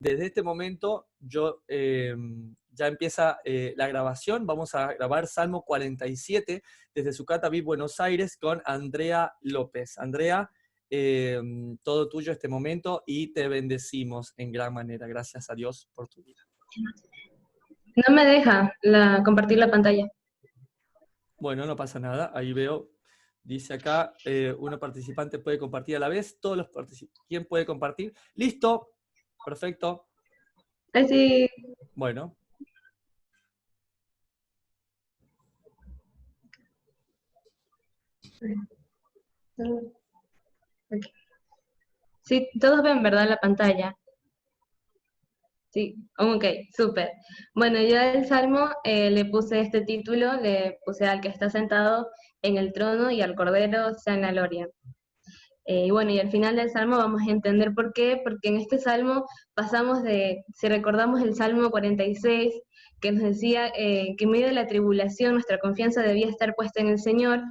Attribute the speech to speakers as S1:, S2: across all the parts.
S1: Desde este momento ya empieza la grabación. Vamos a grabar Salmo 47 desde Sucataví, Buenos Aires, con Andrea López. Andrea, todo tuyo este momento y te bendecimos en gran manera. Gracias a Dios por tu vida.
S2: No me deja compartir la pantalla.
S1: Bueno, no pasa nada. Ahí veo, dice acá, una participante puede compartir a la vez. Todos los participantes. ¿Quién puede compartir? Listo. Perfecto.
S2: Así.
S1: Bueno.
S2: Okay. Sí, todos ven, ¿verdad? La pantalla. Sí, ok, súper. Bueno, yo al Salmo le puse este título, le puse al que está sentado en el trono y al Cordero sea en la gloria. Y bueno, y al final del Salmo vamos a entender por qué, porque en este Salmo pasamos si recordamos el Salmo 46, que nos decía que en medio de la tribulación nuestra confianza debía estar puesta en el Señor.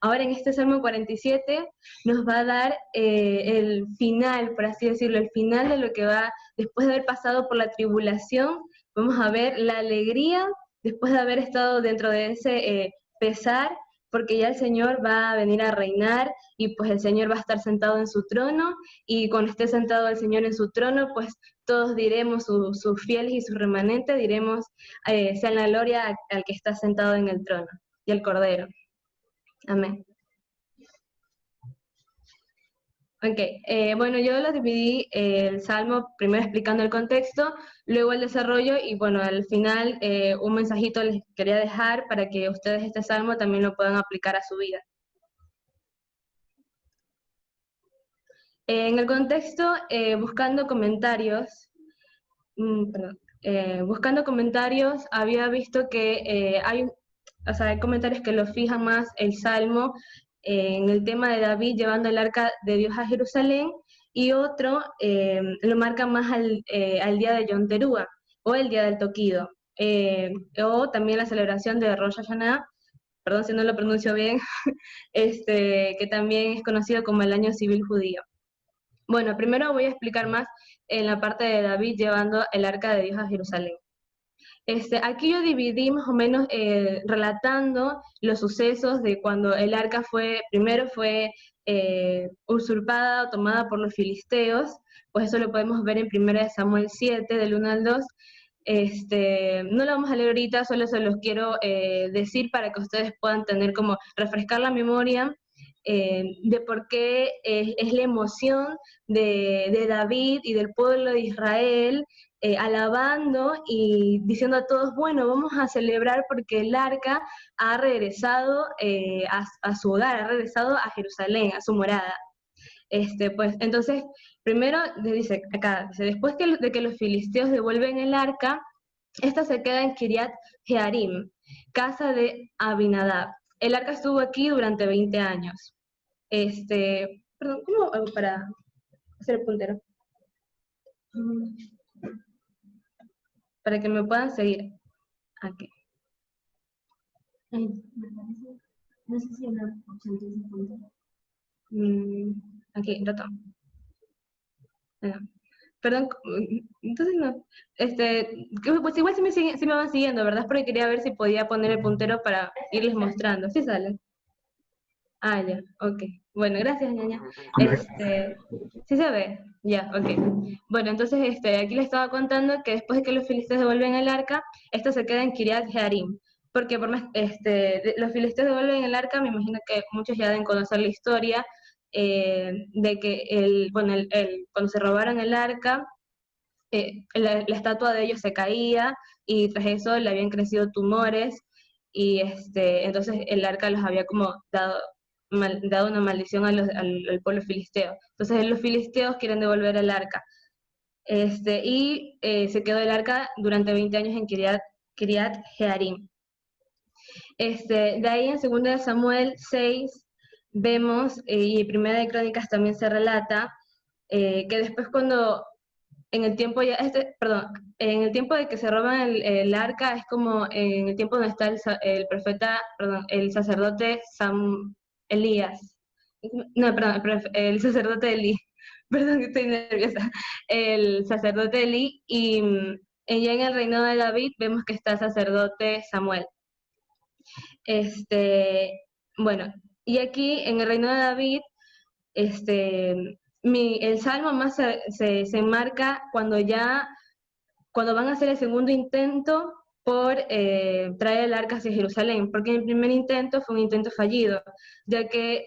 S2: Ahora en este Salmo 47 nos va a dar el final, por así decirlo, el final de lo que va, después de haber pasado por la tribulación, vamos a ver la alegría después de haber estado dentro de ese pesar, porque ya el Señor va a venir a reinar y pues el Señor va a estar sentado en su trono, y cuando esté sentado el Señor en su trono, pues todos diremos, sus fieles y sus remanentes, diremos, sea la gloria al que está sentado en el trono y al Cordero. Amén. Ok, bueno, yo lo dividí el Salmo primero explicando el contexto, luego el desarrollo y bueno, al final un mensajito les quería dejar para que ustedes este Salmo también lo puedan aplicar a su vida. En el contexto, buscando comentarios, había visto que hay comentarios que lo fijan más el Salmo en el tema de David llevando el arca de Dios a Jerusalén, y otro lo marca más al día de Yom Teruah, o el día del Toquido, o también la celebración de Rosh Hashanah, perdón si no lo pronuncio bien, que también es conocido como el año civil judío. Bueno, primero voy a explicar más en la parte de David llevando el arca de Dios a Jerusalén. Aquí yo dividí más o menos relatando los sucesos de cuando el arca primero fue usurpada o tomada por los filisteos, pues eso lo podemos ver en 1 Samuel 7, del 1 al 2. No lo vamos a leer ahorita, solo se los quiero decir para que ustedes puedan tener como refrescar la memoria de por qué es la emoción de David y del pueblo de Israel, alabando y diciendo a todos, bueno, vamos a celebrar porque el arca ha regresado a su hogar, ha regresado a Jerusalén, a su morada. Pues entonces, primero dice acá, después de que los filisteos devuelven el arca, esta se queda en Kiriat Jearim, casa de Abinadab. El arca estuvo aquí durante 20 años. Perdón, ¿cómo hago para hacer el puntero? Para que me puedan seguir. Aquí. No sé si hay una opción de ese puntero. Aquí, ratón. Perdón, entonces no. Pues igual sí me van siguiendo, ¿verdad? Porque quería ver si podía poner el puntero para irles mostrando. Sí sale. Ah, ya, ok. Bueno, gracias, ñaña. Sí se ve, ya, ok. Bueno, entonces aquí les estaba contando que después de que los filisteos devuelven el arca, esta se queda en Kiriat Jearim. Porque por más, los filisteos devuelven el arca, me imagino que muchos ya deben conocer la historia de que cuando se robaron el arca, la estatua de ellos se caía y tras eso le habían crecido tumores, y entonces el arca los había como dado una maldición al pueblo filisteo. Entonces los filisteos quieren devolver el arca. Se quedó el arca durante 20 años en Kiriat Jearim. De ahí en 2 Samuel 6 vemos, y en 1 de Crónicas también se relata, que después cuando en el tiempo en el tiempo de que se roban el arca, es como en el tiempo donde está el profeta, el sacerdote Elías. No, perdón, el sacerdote Elí. perdón que estoy nerviosa, el sacerdote Eli, y ya en el reinado de David vemos que está el sacerdote Samuel. Bueno, y aquí en el reino de David, el salmo más se enmarca cuando van a hacer el segundo intento por traer el arca hacia Jerusalén, porque el primer intento fue un intento fallido, ya que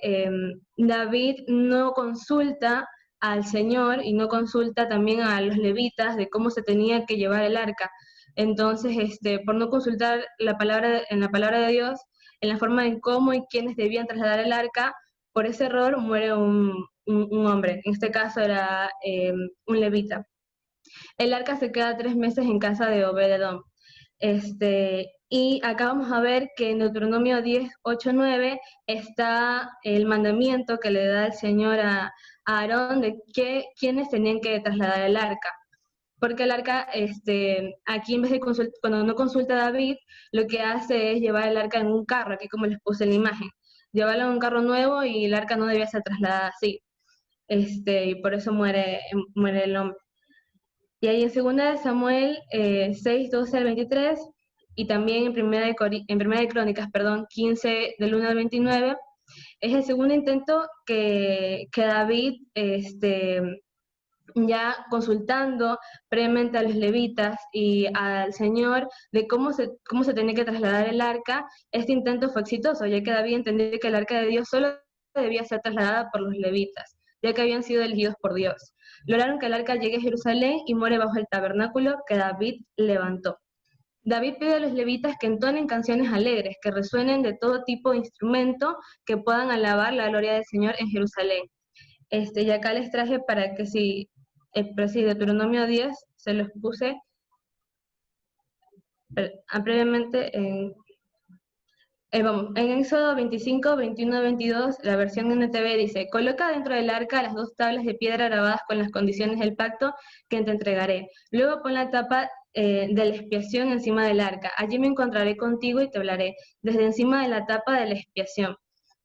S2: David no consulta al Señor y no consulta también a los levitas de cómo se tenía que llevar el arca. Entonces, por no consultar en la palabra de Dios, en la forma en cómo y quiénes debían trasladar el arca, por ese error muere un hombre. En este caso era un levita. El arca se queda 3 meses en casa de Obed-edom. Y acá vamos a ver que en Deuteronomio 10, 8, 9 está el mandamiento que le da el Señor a Aarón de quiénes tenían que trasladar el arca. Porque el arca, aquí en vez de cuando no consulta a David, lo que hace es llevar el arca en un carro, aquí como les puse en la imagen. Llevarlo en un carro nuevo y el arca no debía ser trasladada así. Y por eso muere el hombre. Y ahí en 2 de Samuel 6, 12 al 23, y también en primera de Crónicas, 15 del 1 al 29, es el segundo intento que David, ya consultando previamente a los levitas y al Señor de cómo se tenía que trasladar el arca, este intento fue exitoso, ya que David entendió que el arca de Dios solo debía ser trasladada por los levitas, ya que habían sido elegidos por Dios. Lograron que el arca llegue a Jerusalén y muere bajo el tabernáculo que David levantó. David pide a los levitas que entonen canciones alegres, que resuenen de todo tipo de instrumento, que puedan alabar la gloria del Señor en Jerusalén. Y acá les traje para que pero sí, Deuteronomio 10 se los puse previamente en Éxodo 25, 21, 22, la versión NTV dice: coloca dentro del arca las 2 tablas de piedra grabadas con las condiciones del pacto que te entregaré. Luego pon la tapa de la expiación encima del arca. Allí me encontraré contigo y te hablaré, desde encima de la tapa de la expiación,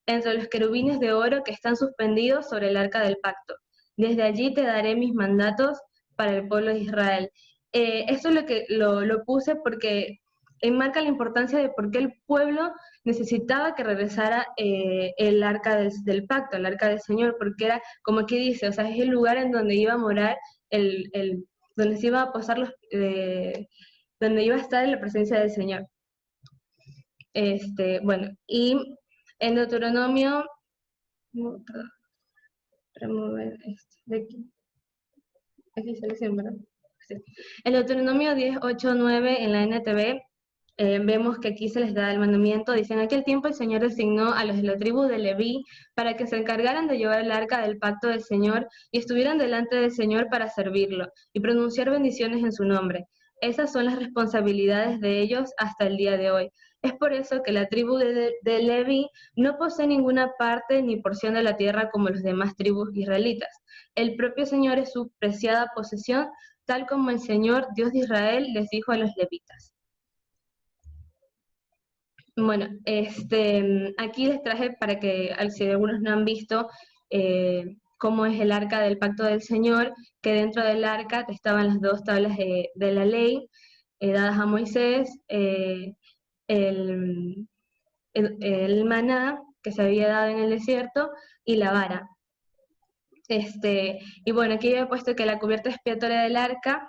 S2: entre los querubines de oro que están suspendidos sobre el arca del pacto. Desde allí te daré mis mandatos para el pueblo de Israel. Esto es lo puse porque enmarca la importancia de por qué el pueblo necesitaba que regresara el arca del pacto, el arca del Señor, porque era, como aquí dice, o sea, es el lugar en donde iba a morar, donde se iba a posar donde iba a estar en la presencia del Señor. Bueno, y en Deuteronomio, remover de aquí selección, ¿verdad? Sí. En Deuteronomio 10, 8, 9 en la NTV, vemos que aquí se les da el mandamiento. Dice: en aquel tiempo el Señor designó a los de la tribu de Leví para que se encargaran de llevar el arca del pacto del Señor y estuvieran delante del Señor para servirlo y pronunciar bendiciones en su nombre. Esas son las responsabilidades de ellos hasta el día de hoy. Es por eso que la tribu de Leví no posee ninguna parte ni porción de la tierra como las demás tribus israelitas. El propio Señor es su preciada posesión, tal como el Señor, Dios de Israel, les dijo a los levitas. Bueno, aquí les traje para que, si algunos no han visto, cómo es el arca del pacto del Señor, que dentro del arca estaban las 2 tablas de la ley dadas a Moisés, el maná que se había dado en el desierto y la vara. Y bueno, aquí he puesto que la cubierta expiatoria del arca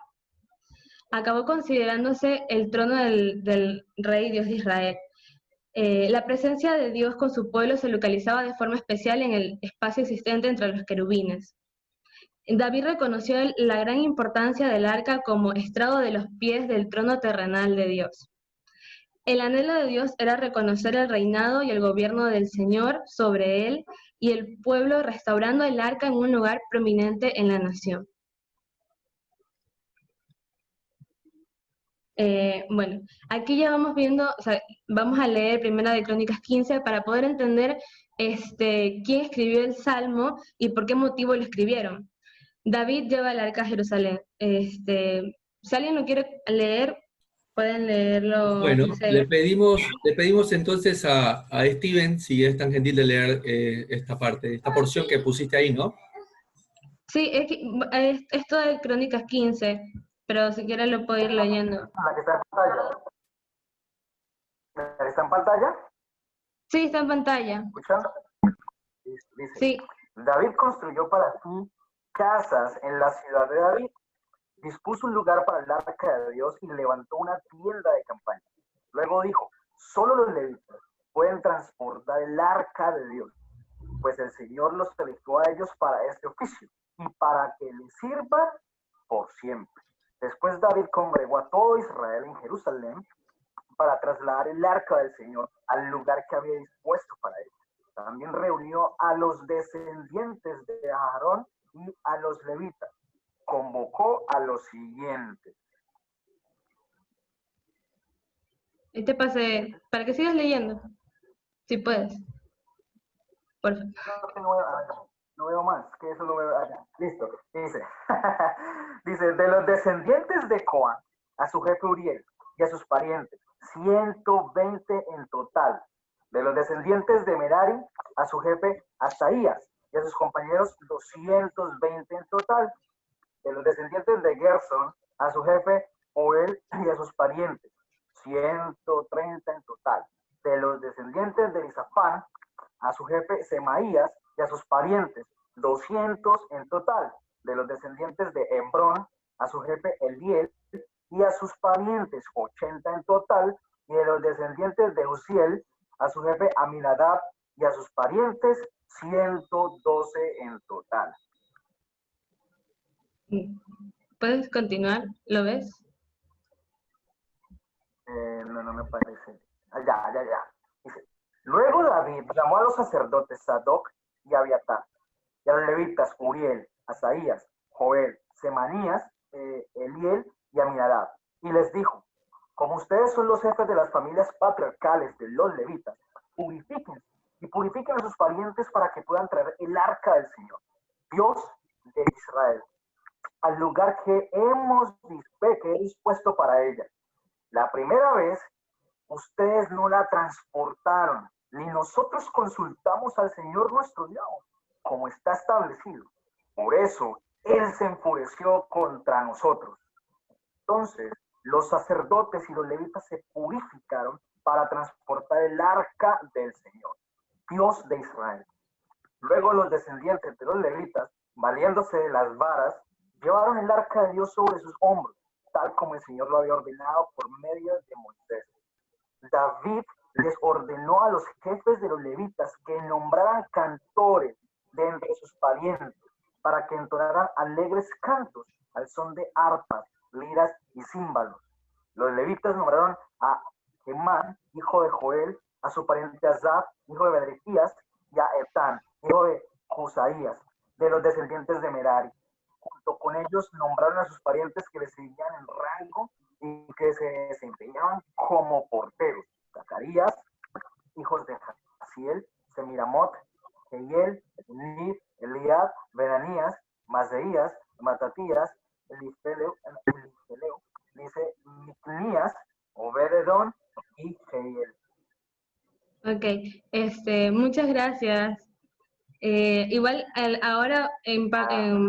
S2: acabó considerándose el trono del rey Dios de Israel. La presencia de Dios con su pueblo se localizaba de forma especial en el espacio existente entre los querubines. David reconoció la gran importancia del arca como estrado de los pies del trono terrenal de Dios. El anhelo de Dios era reconocer el reinado y el gobierno del Señor sobre él y el pueblo, restaurando el arca en un lugar prominente en la nación. Bueno, aquí ya vamos viendo, o sea, vamos a leer Primera de Crónicas 15 para poder entender quién escribió el Salmo y por qué motivo lo escribieron. David lleva el arca a Jerusalén. Si alguien lo quiere leer, pueden leerlo.
S1: Bueno, le pedimos entonces a Steven, si es tan gentil de leer esta parte, esta porción que pusiste ahí, ¿no?
S2: Sí, es esto de Crónicas 15, pero si quieres lo puedo ir leyendo.
S3: La que está en pantalla. La que está en pantalla,
S2: Sí, está en pantalla.
S3: escuchando. Dice,
S2: Sí,
S3: David construyó para sí casas en la ciudad de David, dispuso un lugar para el arca de Dios y levantó una tienda de campaña. Luego dijo, solo los levitas pueden transportar el arca de Dios, pues el Señor los eligió a ellos para este oficio y para que les sirva por siempre. Después David congregó a todo Israel en Jerusalén para trasladar el arca del Señor al lugar que había dispuesto para él. También reunió a los descendientes de Aarón y a los levitas. Convocó a los siguientes.
S2: ahí te pasé, para que sigas leyendo, si puedes. Por favor.
S3: No veo más, que eso lo veo allá. Listo. Dice, dice, de los descendientes de Coán, a su jefe Uriel y a sus parientes, 120 en total. De los descendientes de Merari, a su jefe Asaías y a sus compañeros, 220 en total. De los descendientes de Gerson, a su jefe Joel y a sus parientes, 130 en total. De los descendientes de Elisafán, a su jefe Semaías y a sus parientes, 200 en total. De los descendientes de Hebrón, a su jefe Eliel y a sus parientes, 80 en total. Y de los descendientes de Uziel, a su jefe Aminadab y a sus parientes, 112 en total.
S2: ¿Puedes continuar? ¿Lo ves?
S3: No me parece. Ya. Dice, luego David llamó a los sacerdotes Sadoc y Abiatar, y a los levitas Uriel, Asaías, Joel, Semanías, Eliel y Aminadab, y les dijo, como ustedes son los jefes de las familias patriarcales de los levitas, purifiquen y purifiquen a sus parientes para que puedan traer el arca del Señor, Dios de Israel, al lugar que he dispuesto para ella. La primera vez, ustedes no la transportaron, ni nosotros consultamos al Señor nuestro Dios, como está establecido. Por eso, Él se enfureció contra nosotros. Entonces, los sacerdotes y los levitas se purificaron para transportar el arca del Señor, Dios de Israel. Luego los descendientes de los levitas, valiéndose de las varas, llevaron el arca de Dios sobre sus hombros, tal como el Señor lo había ordenado por medio de Moisés. David les ordenó a los jefes de los levitas que nombraran cantores de entre sus parientes para que entonaran alegres cantos al son de arpas, liras y címbalos. Los levitas nombraron a Emán, hijo de Joel, a su pariente Asaf, hijo de Berequías, y a Etán, hijo de Jusaías, de los descendientes de Merari. Junto con ellos nombraron a sus parientes que les seguían en rango y que se desempeñaban como porteros. Zacarías, hijos de Jaciel, Semiramot, Jehiel, Nib, Eliab, Benanías, Maseías, Matatías, Elifeleo, dice Micnías, Obededón y Jehiel.
S2: Ok, muchas gracias. Igual ahora en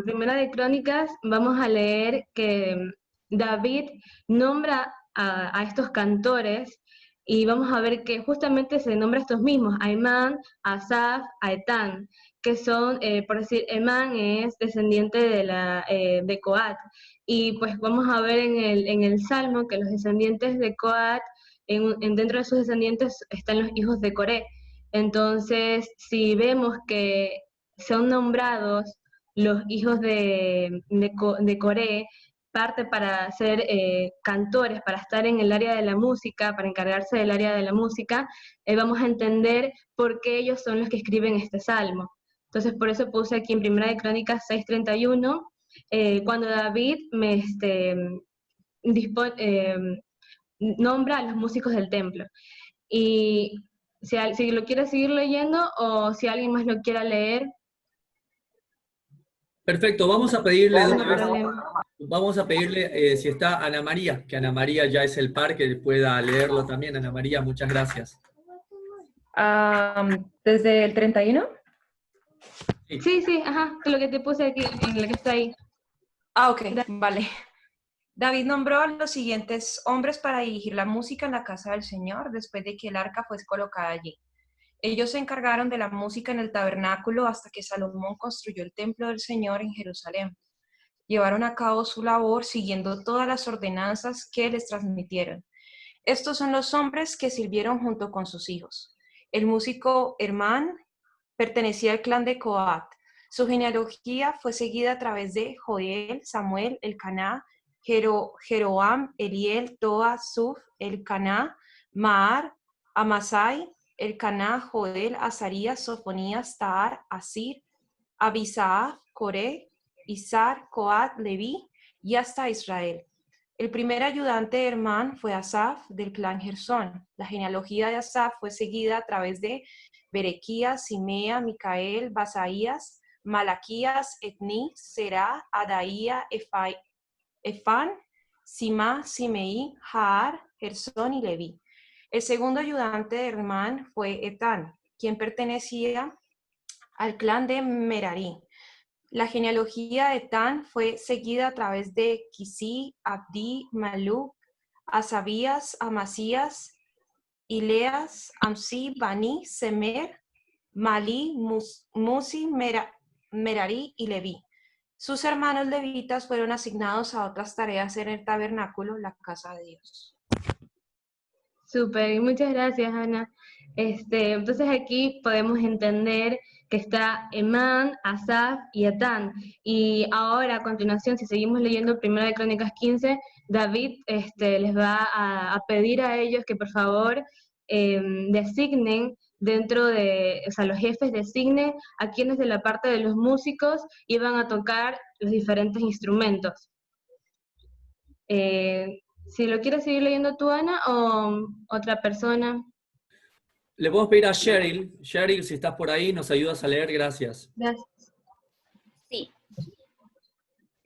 S2: Primera de Crónicas vamos a leer que David nombra a estos cantores y vamos a ver que justamente se nombra a estos mismos, a Emán, a Asaf, a Etán, que son, por decir, Emán es descendiente de Coat, y pues vamos a ver en el Salmo que los descendientes de Coat, dentro de sus descendientes están los hijos de Coré. Entonces, si vemos que son nombrados los hijos de Coré, parte para ser cantores, para estar en el área de la música, para encargarse del área de la música, vamos a entender por qué ellos son los que escriben este salmo. Entonces, por eso puse aquí en Primera de Crónicas 6:31, cuando David nombra a los músicos del templo. Y si lo quiere seguir leyendo o si alguien más lo quiera leer.
S1: Perfecto, vamos a pedirle si está Ana María, que Ana María ya es el par, que pueda leerlo también. Ana María, muchas gracias.
S4: ¿Desde el 31?
S2: Sí, sí, ajá, lo que te puse aquí, en la que está ahí.
S4: Ah, ok, vale. David nombró a los siguientes hombres para dirigir la música en la casa del Señor después de que el arca fuese colocada allí. Ellos se encargaron de la música en el tabernáculo hasta que Salomón construyó el templo del Señor en Jerusalén. Llevaron a cabo su labor siguiendo todas las ordenanzas que les transmitieron. Estos son los hombres que sirvieron junto con sus hijos. El músico Hermán pertenecía al clan de Coat. Su genealogía fue seguida a través de Joel, Samuel, Elcaná, Jeroam, Eliel, Toa, Suf, Elcaná, Maar, Amasai, Elcaná, Joel, Azarías, Sofonías, Tahar, Asir, Abisaaf, Coré, Izar, Coat, Leví y hasta Israel. El primer ayudante de Hermán fue Asaf, del clan Gersón. La genealogía de Asaf fue seguida a través de Berequías, Simea, Micael, Basaías, Malaquías, Etní, Será, Adaía, Efán, Simá, Simeí, Jaar, Gersón y Leví. El segundo ayudante de Hermán fue Etán, quien pertenecía al clan de Merari. La genealogía de Etán fue seguida a través de Quisí, Abdí, Maluk, Asabías, Amasías, Ileas, Amsi, Bani, Semer, Malí, Musi, Merari y Leví. Sus hermanos levitas fueron asignados a otras tareas en el tabernáculo, la casa de Dios.
S2: Súper, muchas gracias, Ana. Entonces aquí podemos entender que está Emán, Asaf y Etán. Y ahora, a continuación, si seguimos leyendo Primera de Crónicas 15, David les va a pedir a ellos que por favor designen dentro de, o sea, los jefes designen a quienes de la parte de los músicos iban a tocar los diferentes instrumentos. Si lo quieres seguir leyendo tú, Ana, o otra persona.
S1: Le podemos pedir a Cheryl. Cheryl, si estás por ahí, nos ayudas a leer, gracias.
S2: Gracias.
S5: Sí.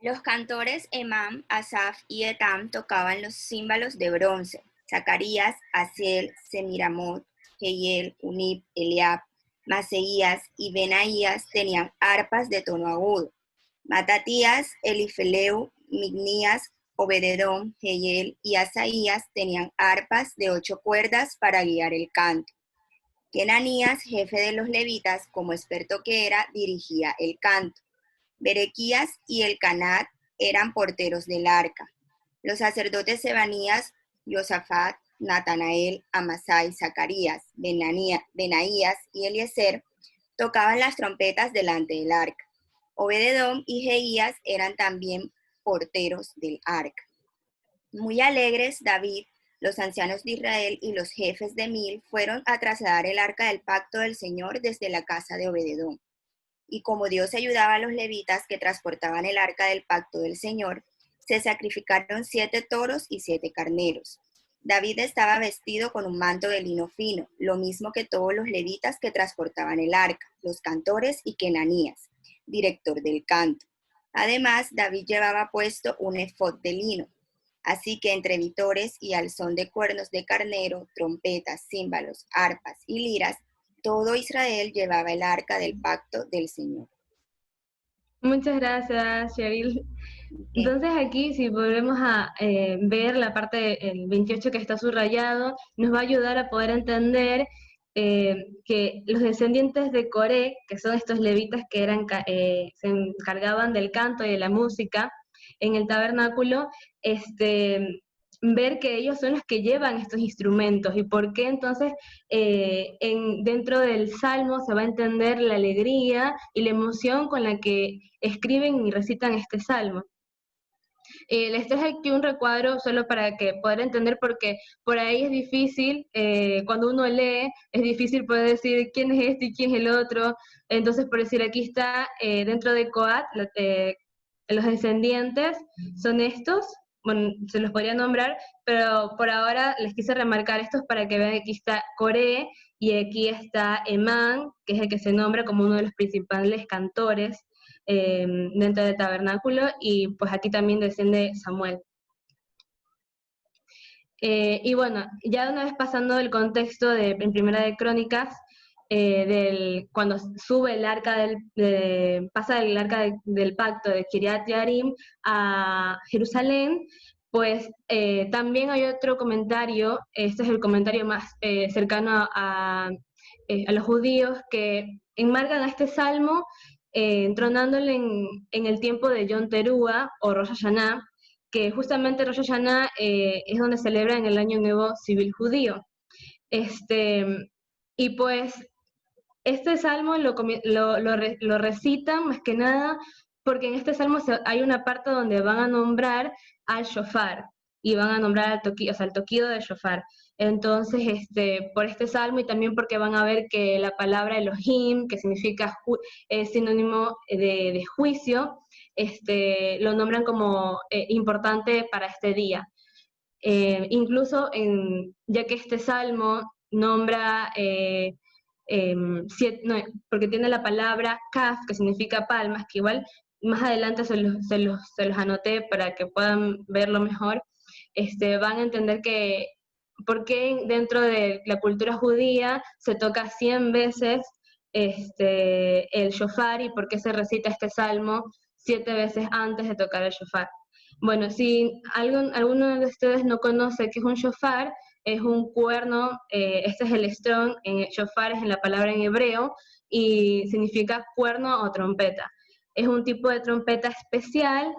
S5: Los cantores Emán, Asaf y Etam tocaban los címbalos de bronce. Zacarías, Asiel, Semiramot, Jehiel, Unib, Eliab, Maseías y Benaías tenían arpas de tono agudo. Matatías, Elifeleu, Mignías, Obededón, Jehiel y Asaías tenían arpas de 8 cuerdas para guiar el canto. Kenanías, jefe de los levitas, como experto que era, dirigía el canto. Berequías y Elcanat eran porteros del arca. Los sacerdotes Sebanías, Josafat, Natanael, Amasai, Zacarías, Benaías y Eliezer tocaban las trompetas delante del arca. Obededón y Jeías eran también porteros del arca. Muy alegres, David, los ancianos de Israel y los jefes de Mil fueron a trasladar el arca del pacto del Señor desde la casa de Obededón. Y como Dios ayudaba a los levitas que transportaban el arca del pacto del Señor, se sacrificaron 7 toros y 7 carneros. David estaba vestido con un manto de lino fino, lo mismo que todos los levitas que transportaban el arca, los cantores y Kenanías, director del canto. Además, David llevaba puesto un efod de lino. Así que entre vítores y al son de cuernos de carnero, trompetas, címbalos, arpas y liras, todo Israel llevaba el arca del pacto del Señor.
S2: Muchas gracias, Cheryl. Entonces aquí, si volvemos a ver la parte del 28 que está subrayado, nos va a ayudar a poder entender que los descendientes de Coré, que son estos levitas que se encargaban del canto y de la música en el tabernáculo, ver que ellos son los que llevan estos instrumentos y por qué entonces dentro del Salmo se va a entender la alegría y la emoción con la que escriben y recitan este Salmo. Les traje aquí un recuadro solo para que poder entender, porque por ahí es difícil, cuando uno lee, es difícil poder decir quién es este y quién es el otro. Entonces, por decir, aquí está dentro de Coat, los descendientes son estos, bueno, se los podría nombrar, pero por ahora les quise remarcar estos para que vean que aquí está Coré y aquí está Emán, que es el que se nombra como uno de los principales cantores dentro del tabernáculo, y pues aquí también desciende Samuel. Y bueno, ya una vez pasando el contexto en Primera de Crónicas, cuando sube el arca pasa el arca del pacto de Kiriat Yarim a Jerusalén, pues también hay otro comentario, este es el comentario más cercano a los judíos, que enmarcan a este salmo entronándole en el tiempo de Yom Teruah o Rosh Hashanah, que justamente Rosh Hashanah es donde celebran el Año Nuevo Civil Judío. Y pues este salmo lo recitan más que nada porque en este salmo hay una parte donde van a nombrar al shofar y van a nombrar al toquido, o sea, el toquido del shofar. Entonces, por este salmo y también porque van a ver que la palabra Elohim, que significa es sinónimo de juicio, lo nombran como importante para este día. Incluso ya que este salmo nombra porque tiene la palabra kaf, que significa palmas, que igual más adelante se los anoté para que puedan verlo mejor, van a entender que por qué dentro de la cultura judía se toca 100 veces el shofar y por qué se recita este salmo 7 veces antes de tocar el shofar. Bueno, si alguno de ustedes no conoce qué es un shofar, es un cuerno, este es el estrón, shofar es en la palabra en hebreo, y significa cuerno o trompeta. Es un tipo de trompeta especial,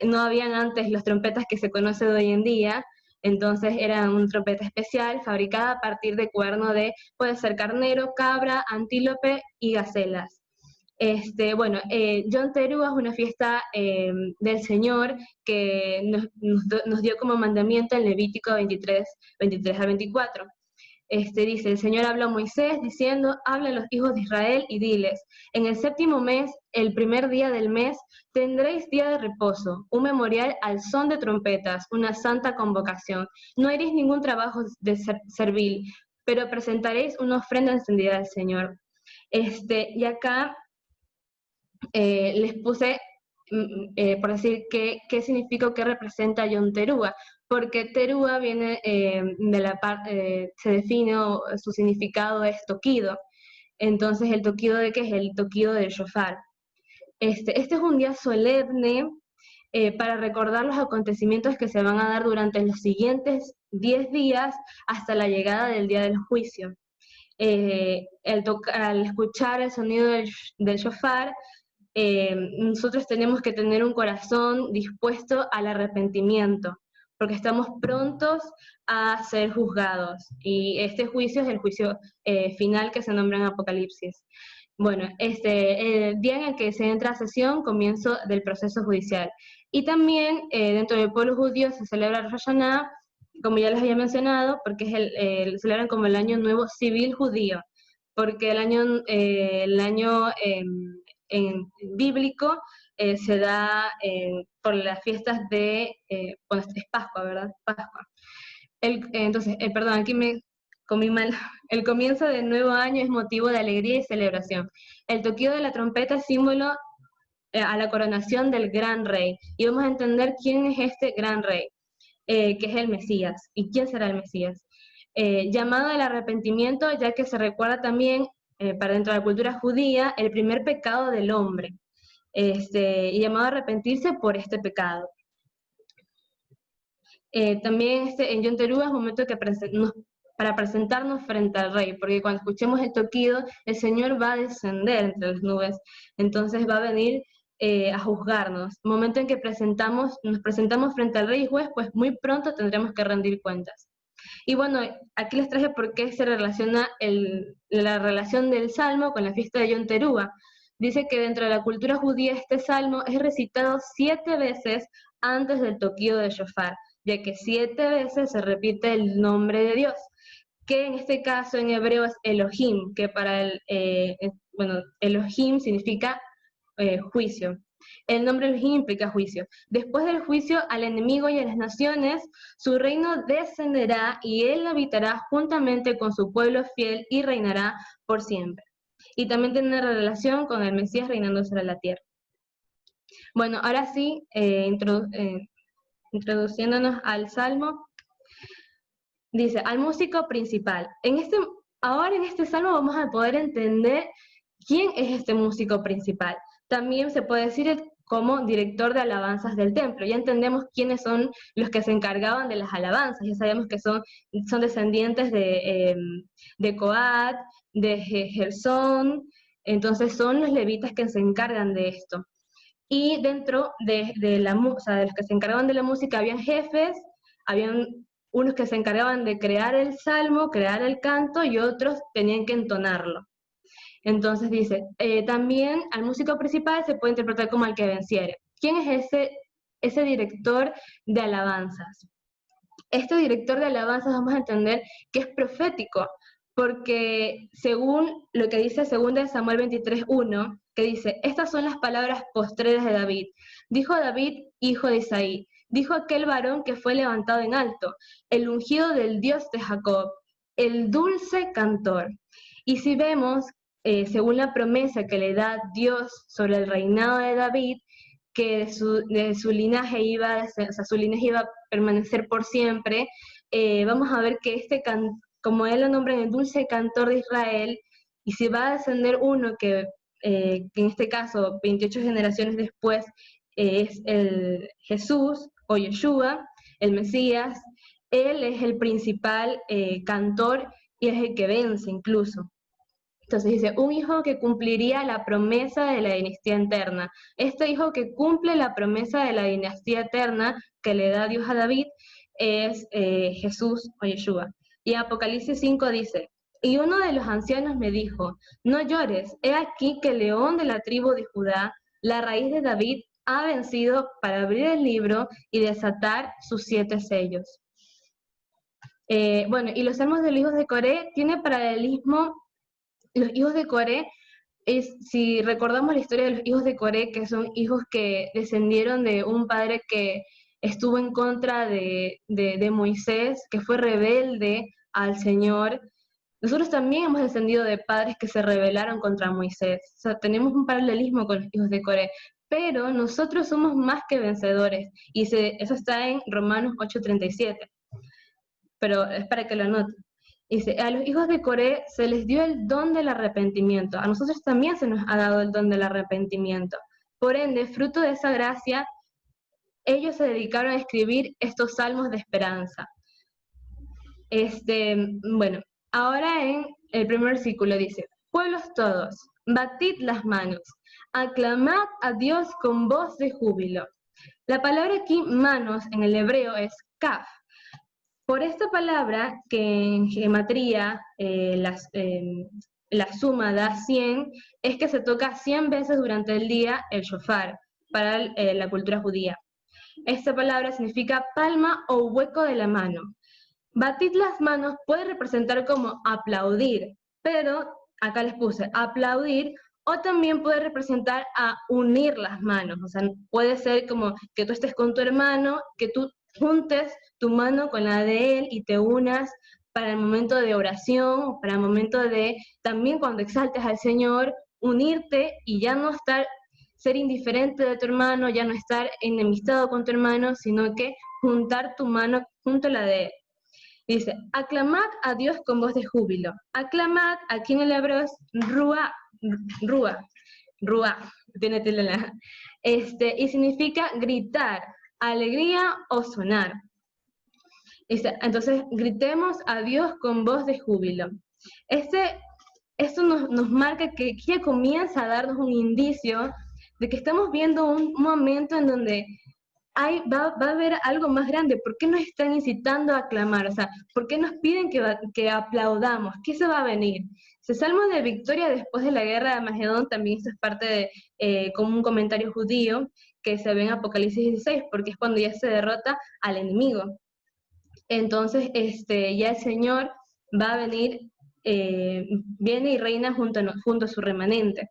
S2: no habían antes las trompetas que se conocen hoy en día, entonces era una trompeta especial fabricada a partir de cuerno puede ser carnero, cabra, antílope y gacelas. Yom Teruah es una fiesta del Señor que nos dio como mandamiento en Levítico 23 al 24. Dice, el Señor habló a Moisés diciendo, habla a los hijos de Israel y diles, en el 7º mes, el primer día del mes, tendréis día de reposo, un memorial al son de trompetas, una santa convocación. No haréis ningún trabajo de servil, pero presentaréis una ofrenda encendida al Señor. Y acá les puse, por decir, qué significa o qué representa Yom Teruah, porque Teruah viene de la parte, se define, su significado es toquido. Entonces, ¿el toquido de qué es? El toquido del shofar. Este es un día solemne para recordar los acontecimientos que se van a dar durante los siguientes 10 días hasta la llegada del día del juicio. Al escuchar el sonido del shofar, nosotros tenemos que tener un corazón dispuesto al arrepentimiento, porque estamos prontos a ser juzgados. Y este juicio es el juicio final que se nombra en Apocalipsis. Bueno, el día en el que se entra a sesión, comienzo del proceso judicial. Y también dentro del pueblo judío se celebra Rosh Hashanah, como ya les había mencionado, porque celebran como el año nuevo civil judío, porque el año bíblico se da por las fiestas de, bueno, es Pascua, ¿verdad? Pascua. Perdón, aquí me comí mal. El comienzo del nuevo año es motivo de alegría y celebración. El toquido de la trompeta es símbolo a la coronación del gran rey. Y vamos a entender quién es este gran rey, que es el Mesías. ¿Y quién será el Mesías? Llamado al arrepentimiento, ya que se recuerda también, para dentro de la cultura judía, el primer pecado del hombre, y llamado a arrepentirse por este pecado. También en Yom Teruah es un momento para presentarnos frente al rey, porque cuando escuchemos el toquido, el Señor va a descender entre las nubes, entonces va a venir a juzgarnos. Momento en que nos presentamos frente al rey y juez, pues muy pronto tendremos que rendir cuentas. Y bueno, aquí les traje por qué se relaciona la relación del Salmo con la fiesta de Yom Teruah. Dice que dentro de la cultura judía este Salmo es recitado 7 veces antes del toquido de shofar, ya que 7 veces se repite el nombre de Dios, que en este caso en hebreo es Elohim, que para Elohim significa juicio. El nombre Elohim implica juicio. Después del juicio al enemigo y a las naciones, su reino descenderá y él habitará juntamente con su pueblo fiel y reinará por siempre. Y también tiene una relación con el Mesías reinando sobre la tierra. Bueno, ahora sí, introduciéndonos al Salmo, dice, al músico principal. En este Ahora en este salmo vamos a poder entender quién es este músico principal. También se puede decir como director de alabanzas del templo. Ya entendemos quiénes son los que se encargaban de las alabanzas. Ya sabemos que son descendientes de Coat, de Gersón. Entonces son los levitas que se encargan de esto. Y dentro de los que se encargaban de la música habían jefes, habían unos que se encargaban de crear el salmo, crear el canto, y otros tenían que entonarlo. Entonces dice, también al músico principal se puede interpretar como al que venciere. ¿Quién es ese director de alabanzas? Este director de alabanzas vamos a entender que es profético, porque según lo que dice 2 Samuel 23:1, que dice, estas son las palabras postreras de David. Dijo David, hijo de Isaí, dijo aquel varón que fue levantado en alto, el ungido del Dios de Jacob, el dulce cantor. Y si vemos, según la promesa que le da Dios sobre el reinado de David, que de su linaje iba a permanecer por siempre, vamos a ver que como él lo nombra en el dulce cantor de Israel, y si va a descender uno que en este caso 28 generaciones después es el Jesús o Yeshua, el Mesías, él es el principal cantor y es el que vence incluso. Entonces dice, un hijo que cumpliría la promesa de la dinastía eterna. Este hijo que cumple la promesa de la dinastía eterna que le da Dios a David es Jesús o Yeshua. Y Apocalipsis 5 dice, y uno de los ancianos me dijo, no llores, he aquí que el león de la tribu de Judá, la raíz de David, ha vencido para abrir el libro y desatar sus 7 sellos. Bueno, y los salmos de los hijos de Coré tiene paralelismo. Los hijos de Coré, si recordamos la historia de los hijos de Coré, que son hijos que descendieron de un padre que estuvo en contra de Moisés, que fue rebelde al Señor, nosotros también hemos descendido de padres que se rebelaron contra Moisés. O sea, tenemos un paralelismo con los hijos de Coré, pero nosotros somos más que vencedores, y eso está en Romanos 8:37, pero es para que lo anoten. Dice, a los hijos de Coré se les dio el don del arrepentimiento. A nosotros también se nos ha dado el don del arrepentimiento. Por ende, fruto de esa gracia, ellos se dedicaron a escribir estos salmos de esperanza. Bueno, ahora en el primer versículo dice, pueblos todos, batid las manos, aclamad a Dios con voz de júbilo. La palabra aquí, manos, en el hebreo es kaf. Por esta palabra, que en gematría la suma da 100, es que se toca 100 veces durante el día el shofar, para la cultura judía. Esta palabra significa palma o hueco de la mano. Batir las manos puede representar como aplaudir, pero acá les puse aplaudir, o también puede representar a unir las manos. O sea, puede ser como que tú estés con tu hermano, que tú juntes tu mano con la de él y te unas para el momento de oración, para el momento de, también cuando exaltes al Señor, unirte y ya no ser indiferente de tu hermano, ya no estar enemistado con tu hermano, sino que juntar tu mano junto a la de él. Dice, aclamad a Dios con voz de júbilo. Aclamad, aquí en el hebreo es ruá, tiene tilde, y significa gritar, alegría o sonar. Entonces, gritemos a Dios con voz de júbilo. Esto nos marca que ya comienza a darnos un indicio de que estamos viendo un momento en donde va a haber algo más grande. ¿Por qué nos están incitando a aclamar? O sea, ¿por qué nos piden que aplaudamos? ¿Qué se va a venir? Ese salmo de victoria después de la guerra de Armagedón también esto es parte de como un comentario judío que se ve en Apocalipsis 16, porque es cuando ya se derrota al enemigo. Entonces, ya el Señor va a venir, viene y reina junto a su remanente.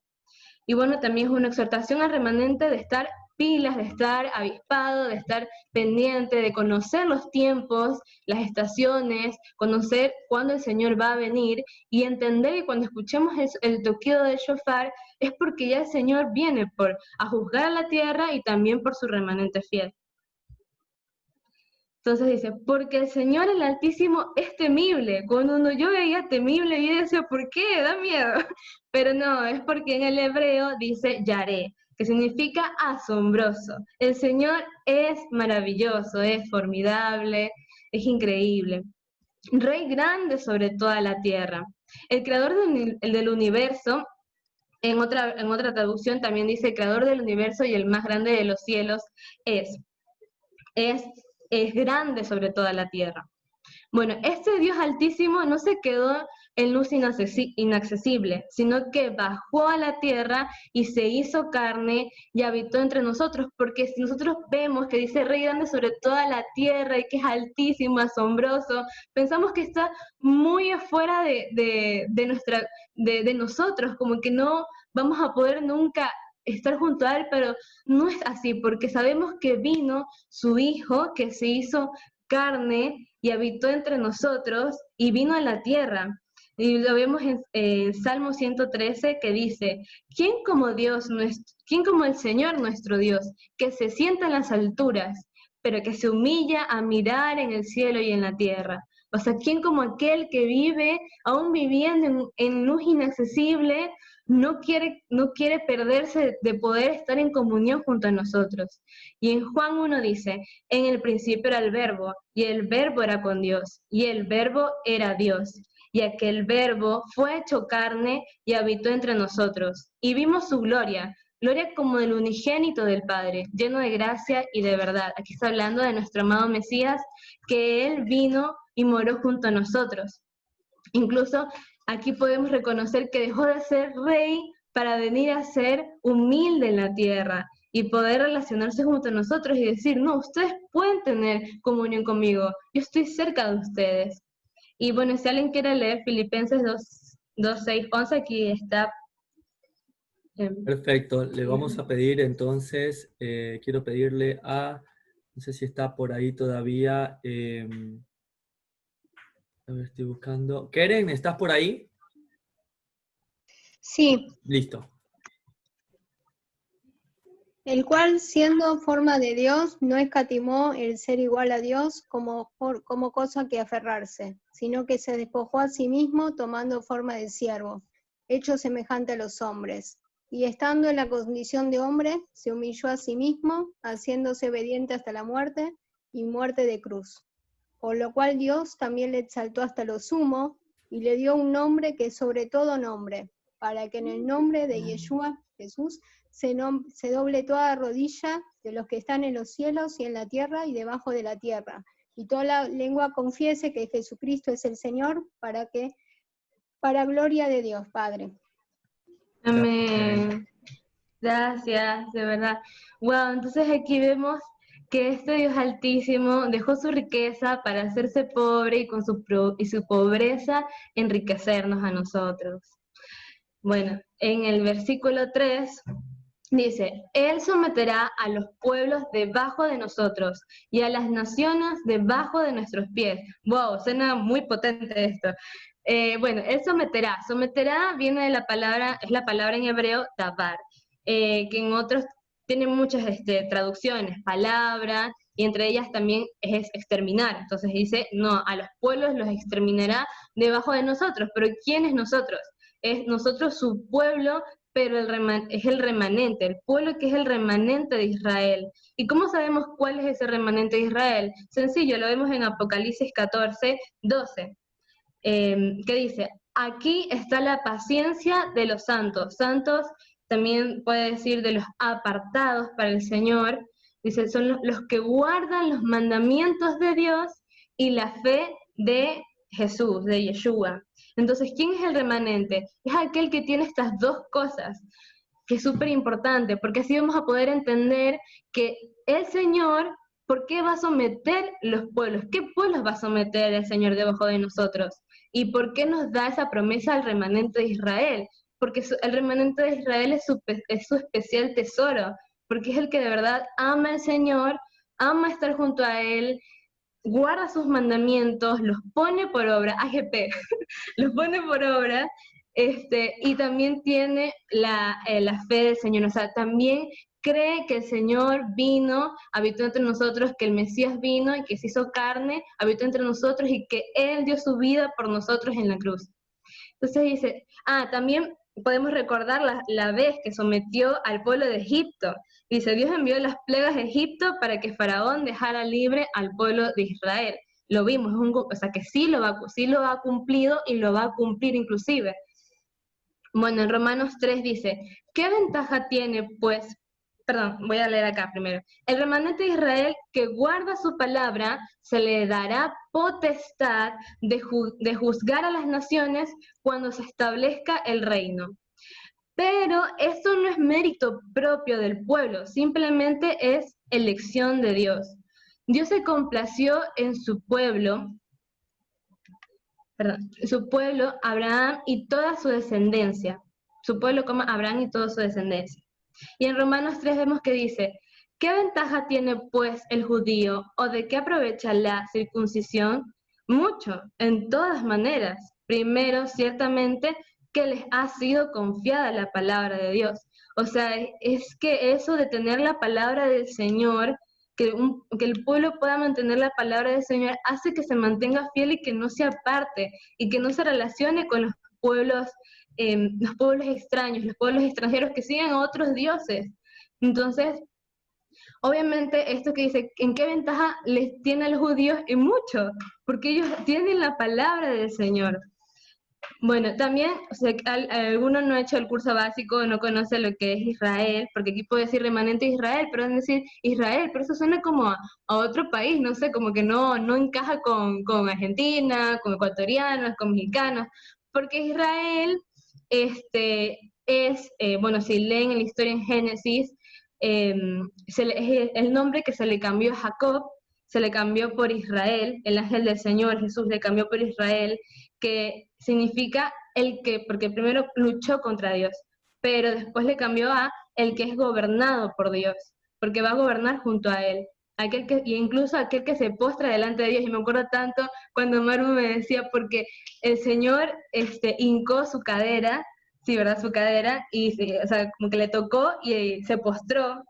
S2: Y bueno, también es una exhortación al remanente de estar pilas, de estar avispado, de estar pendiente, de conocer los tiempos, las estaciones, conocer cuándo el Señor va a venir y entender que cuando escuchemos el toquido del shofar es porque ya el Señor viene a juzgar a la tierra y también por su remanente fiel. Entonces dice, porque el Señor el Altísimo es temible. Cuando yo veía temible, yo decía, ¿por qué? Da miedo. Pero no, es porque en el hebreo dice Yaré, que significa asombroso. El Señor es maravilloso, es formidable, es increíble. Rey grande sobre toda la tierra. El creador del universo, en otra traducción también dice, el creador del universo y el más grande de los cielos es es, es grande sobre toda la tierra. Bueno, este Dios Altísimo no se quedó en luz inaccesible, sino que bajó a la tierra y se hizo carne y habitó entre nosotros, porque si nosotros vemos que dice Rey grande sobre toda la tierra y que es altísimo, asombroso, pensamos que está muy afuera de nosotros, como que no vamos a poder nunca estar junto a Él, pero no es así, porque sabemos que vino su Hijo, que se hizo carne y habitó entre nosotros y vino a la tierra. Y lo vemos en Salmo 113 que dice, ¿quién como Dios, quién como el Señor nuestro Dios, que se sienta en las alturas, pero que se humilla a mirar en el cielo y en la tierra? O sea, ¿quién como aquel que vive, aún viviendo en luz inaccesible, no quiere perderse de poder estar en comunión junto a nosotros? Y en Juan 1 dice, en el principio era el Verbo, y el Verbo era con Dios, y el Verbo era Dios. Y aquel Verbo fue hecho carne y habitó entre nosotros. Y vimos su gloria, gloria como del unigénito del Padre, lleno de gracia y de verdad. Aquí está hablando de nuestro amado Mesías, que Él vino y moró junto a nosotros. Incluso aquí podemos reconocer que dejó de ser rey para venir a ser humilde en la tierra y poder relacionarse junto a nosotros y decir, no, ustedes pueden tener comunión conmigo, yo estoy cerca de ustedes. Y bueno, si alguien quiere leer Filipenses 2, 6, 11, aquí está.
S1: Perfecto, le vamos a pedir entonces, quiero pedirle no sé si está por ahí todavía, a ver, estoy buscando. Keren, ¿estás por ahí?
S6: Sí,
S1: Listo.
S6: el cual siendo forma de Dios no escatimó el ser igual a Dios como cosa que aferrarse, sino que se despojó a sí mismo tomando forma de siervo, hecho semejante a los hombres. Y estando en la condición de hombre, se humilló a sí mismo, haciéndose obediente hasta la muerte y muerte de cruz. Por lo cual Dios también le exaltó hasta lo sumo y le dio un nombre que es sobre todo nombre, para que en el nombre de Yeshua, Jesús, se doble toda rodilla de los que están en los cielos y en la tierra y debajo de la tierra, y toda la lengua confiese que Jesucristo es el Señor, para gloria de Dios Padre.
S2: Amén. Gracias, de verdad. Wow, entonces aquí vemos que este Dios Altísimo dejó su riqueza para hacerse pobre y con su pobreza enriquecernos a nosotros. Bueno, en el versículo 3 dice, Él someterá a los pueblos debajo de nosotros y a las naciones debajo de nuestros pies. Wow, suena muy potente esto. Bueno, Él someterá viene de la palabra, es la palabra en hebreo, dabar, que en otros tiene muchas traducciones, palabra, y entre ellas también es exterminar. Entonces dice, no, a los pueblos los exterminará debajo de nosotros. Pero ¿quién es nosotros? Es nosotros su pueblo, pero es el remanente, el pueblo que es el remanente de Israel. ¿Y cómo sabemos cuál es ese remanente de Israel? Sencillo, lo vemos en Apocalipsis 14, 12, que dice, aquí está la paciencia de los santos. Santos también puede decir de los apartados para el Señor. Dice, son los que guardan los mandamientos de Dios y la fe de Jesús, de Yeshua. Entonces, ¿quién es el remanente? Es aquel que tiene estas dos cosas, que es súper importante, porque así vamos a poder entender que el Señor, ¿por qué va a someter los pueblos? ¿Qué pueblos va a someter el Señor debajo de nosotros? ¿Y por qué nos da esa promesa al remanente de Israel? Porque el remanente de Israel es su especial tesoro, porque es el que de verdad ama al Señor, ama estar junto a Él, guarda sus mandamientos, los pone por obra, AGP, los pone por obra, y también tiene la fe del Señor, o sea, también cree que el Señor vino, habitó entre nosotros, que el Mesías vino y que se hizo carne, habitó entre nosotros y que Él dio su vida por nosotros en la cruz. Entonces dice, también podemos recordar la vez que sometió al pueblo de Egipto. Dice, Dios envió las plagas a Egipto para que Faraón dejara libre al pueblo de Israel. Lo vimos, o sea que sí lo ha cumplido y lo va a cumplir inclusive. Bueno, en Romanos 3 dice, ¿qué ventaja tiene pues? Perdón, voy a leer acá primero. El remanente de Israel que guarda su palabra, se le dará potestad de juzgar a las naciones cuando se establezca el reino. Pero eso no es mérito propio del pueblo, simplemente es elección de Dios. Dios se complació en su pueblo, Abraham y toda su descendencia. Su pueblo como Abraham y toda su descendencia. Y en Romanos 3 vemos que dice, ¿qué ventaja tiene pues el judío o de qué aprovecha la circuncisión? Mucho, en todas maneras. Primero, ciertamente, que les ha sido confiada la palabra de Dios. O sea, es que eso de tener la palabra del Señor, que el pueblo pueda mantener la palabra del Señor, hace que se mantenga fiel y que no se aparte, y que no se relacione con los pueblos extraños, los pueblos extranjeros que siguen a otros dioses. Entonces, obviamente, esto que dice, ¿en qué ventaja les tiene a los judíos? En mucho, porque ellos tienen la palabra del Señor. Bueno, también, o sea, alguno no ha hecho el curso básico, no conoce lo que es Israel, porque aquí puede decir remanente de Israel, pero es decir Israel, pero eso suena como a otro país, no sé, como que no encaja con Argentina, con ecuatorianos, con mexicanos, porque Israel bueno, si leen la historia en Génesis, es el nombre que se le cambió a Jacob, se le cambió por Israel, el ángel del Señor, Jesús, le cambió por Israel, que significa porque primero luchó contra Dios, pero después le cambió a el que es gobernado por Dios, porque va a gobernar junto a Él. Y incluso aquel que se postra delante de Dios, y me acuerdo tanto cuando Maru me decía, porque el Señor hincó su cadera, sí, ¿verdad? Su cadera, y o sea, como que le tocó y se postró.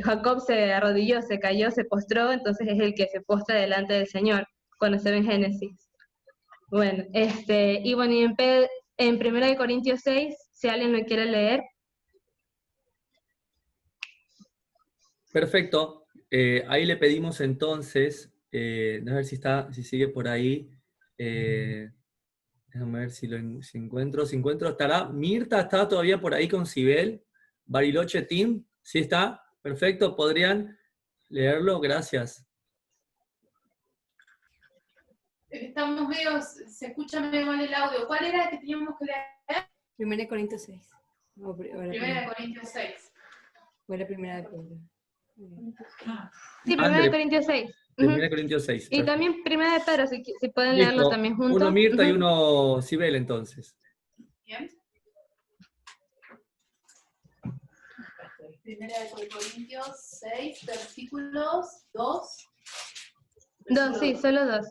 S2: Jacob se arrodilló, se cayó, se postró, entonces es el que se postra delante del Señor, cuando se ve en Génesis. Bueno, y bueno, y en 1 Corintios 6, si alguien lo quiere leer.
S1: Perfecto. Ahí le pedimos entonces, a ver si sigue por ahí. Déjame ver si encuentro. ¿Estará Mirta? ¿Está todavía por ahí con Sibel? Bariloche Team, ¿sí está? Perfecto, ¿podrían leerlo? Gracias.
S7: Estamos medio, se escucha medio mal el audio. ¿Cuál era el que teníamos que leer?
S8: 1 Corintios 6.
S7: 1 Corintios 6.
S8: Fue la primera de Pedro.
S2: Sí, 1 Corintios 6.
S1: 1 Corintios 6.
S2: Y también 1 de Pedro, si pueden
S1: Listo.
S2: leerlo también juntos.
S1: Uno Mirta y uno Sibel, entonces.
S7: Bien. 1 Corintios 6, versículos 2.
S2: Dos, sí, solo 2.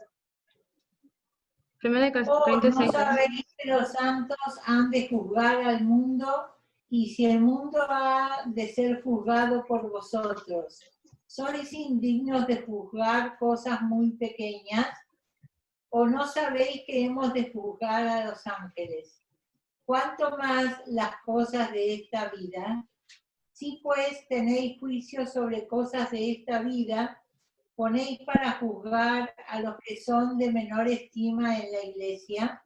S2: 1 Corintios 6.
S9: ¿No sabéis que los santos han de juzgar al mundo? Y si el mundo ha de ser juzgado por vosotros, ¿sois indignos de juzgar cosas muy pequeñas? ¿O no sabéis que hemos de juzgar a los ángeles? ¿Cuánto más las cosas de esta vida? Si pues tenéis juicio sobre cosas de esta vida, ¿ponéis para juzgar a los que son de menor estima en la iglesia?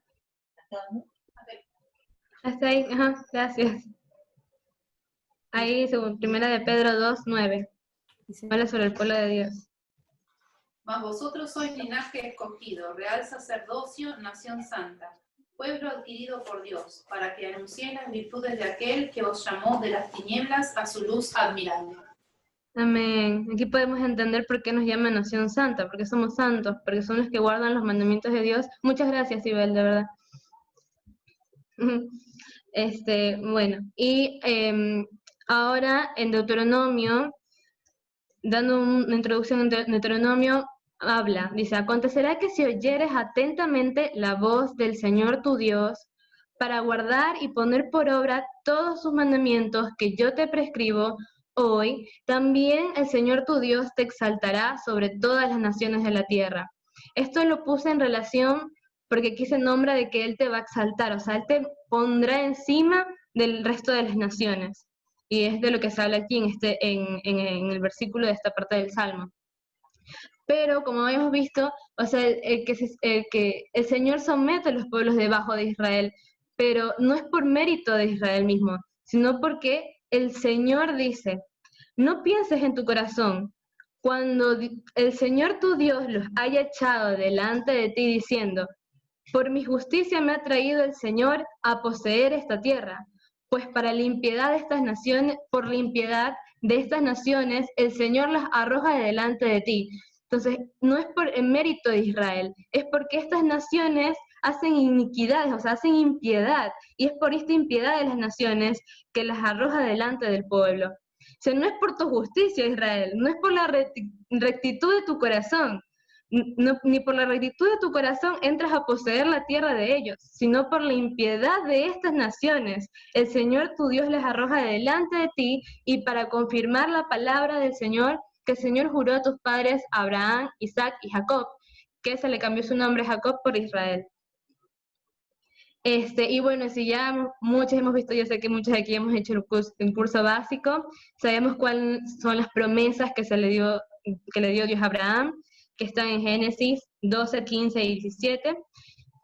S2: Hasta ahí, gracias. Ahí, según 1 de Pedro 2, 9. Habla sobre el pueblo de Dios.
S7: Mas vosotros sois linaje escogido, real sacerdocio, nación santa, pueblo adquirido por Dios, para que anunciéis las virtudes de aquel que os llamó de las tinieblas a su luz admirable.
S2: Amén. Aquí podemos entender por qué nos llama nación santa, porque somos santos, porque son los que guardan los mandamientos de Dios. Muchas gracias, Sibel, de verdad. Bueno, y ahora en Deuteronomio, dando una introducción en Deuteronomio, dice, acontecerá que si oyeres atentamente la voz del Señor tu Dios, para guardar y poner por obra todos sus mandamientos que yo te prescribo hoy, también el Señor tu Dios te exaltará sobre todas las naciones de la tierra. Esto lo puse en relación porque aquí se nombra de que Él te va a exaltar, o sea, Él te pondrá encima del resto de las naciones. Y es de lo que se habla aquí en el versículo de esta parte del Salmo. Pero como hemos visto, o sea, que el Señor somete a los pueblos debajo de Israel, pero no es por mérito de Israel mismo, sino porque el Señor dice, no pienses en tu corazón, cuando el Señor tu Dios los haya echado delante de ti diciendo, por mi justicia me ha traído el Señor a poseer esta tierra, pues para la impiedad de estas naciones, por la impiedad de estas naciones, el Señor las arroja delante de ti. Entonces, no es por el mérito de Israel, es porque estas naciones hacen iniquidades, o sea, hacen impiedad, y es por esta impiedad de las naciones que las arroja delante del pueblo. O sea, no es por tu justicia, Israel, no es por la rectitud de tu corazón, ni por la rectitud de tu corazón entras a poseer la tierra de ellos, sino por la impiedad de estas naciones. El Señor tu Dios les arroja delante de ti, y para confirmar la palabra del Señor, que el Señor juró a tus padres Abraham, Isaac y Jacob, que se le cambió su nombre Jacob por Israel. Y bueno, si ya muchos hemos visto, yo sé que muchos de aquí hemos hecho un curso básico, sabemos cuáles son las promesas que le dio Dios a Abraham, que están en Génesis 12, 15 y 17,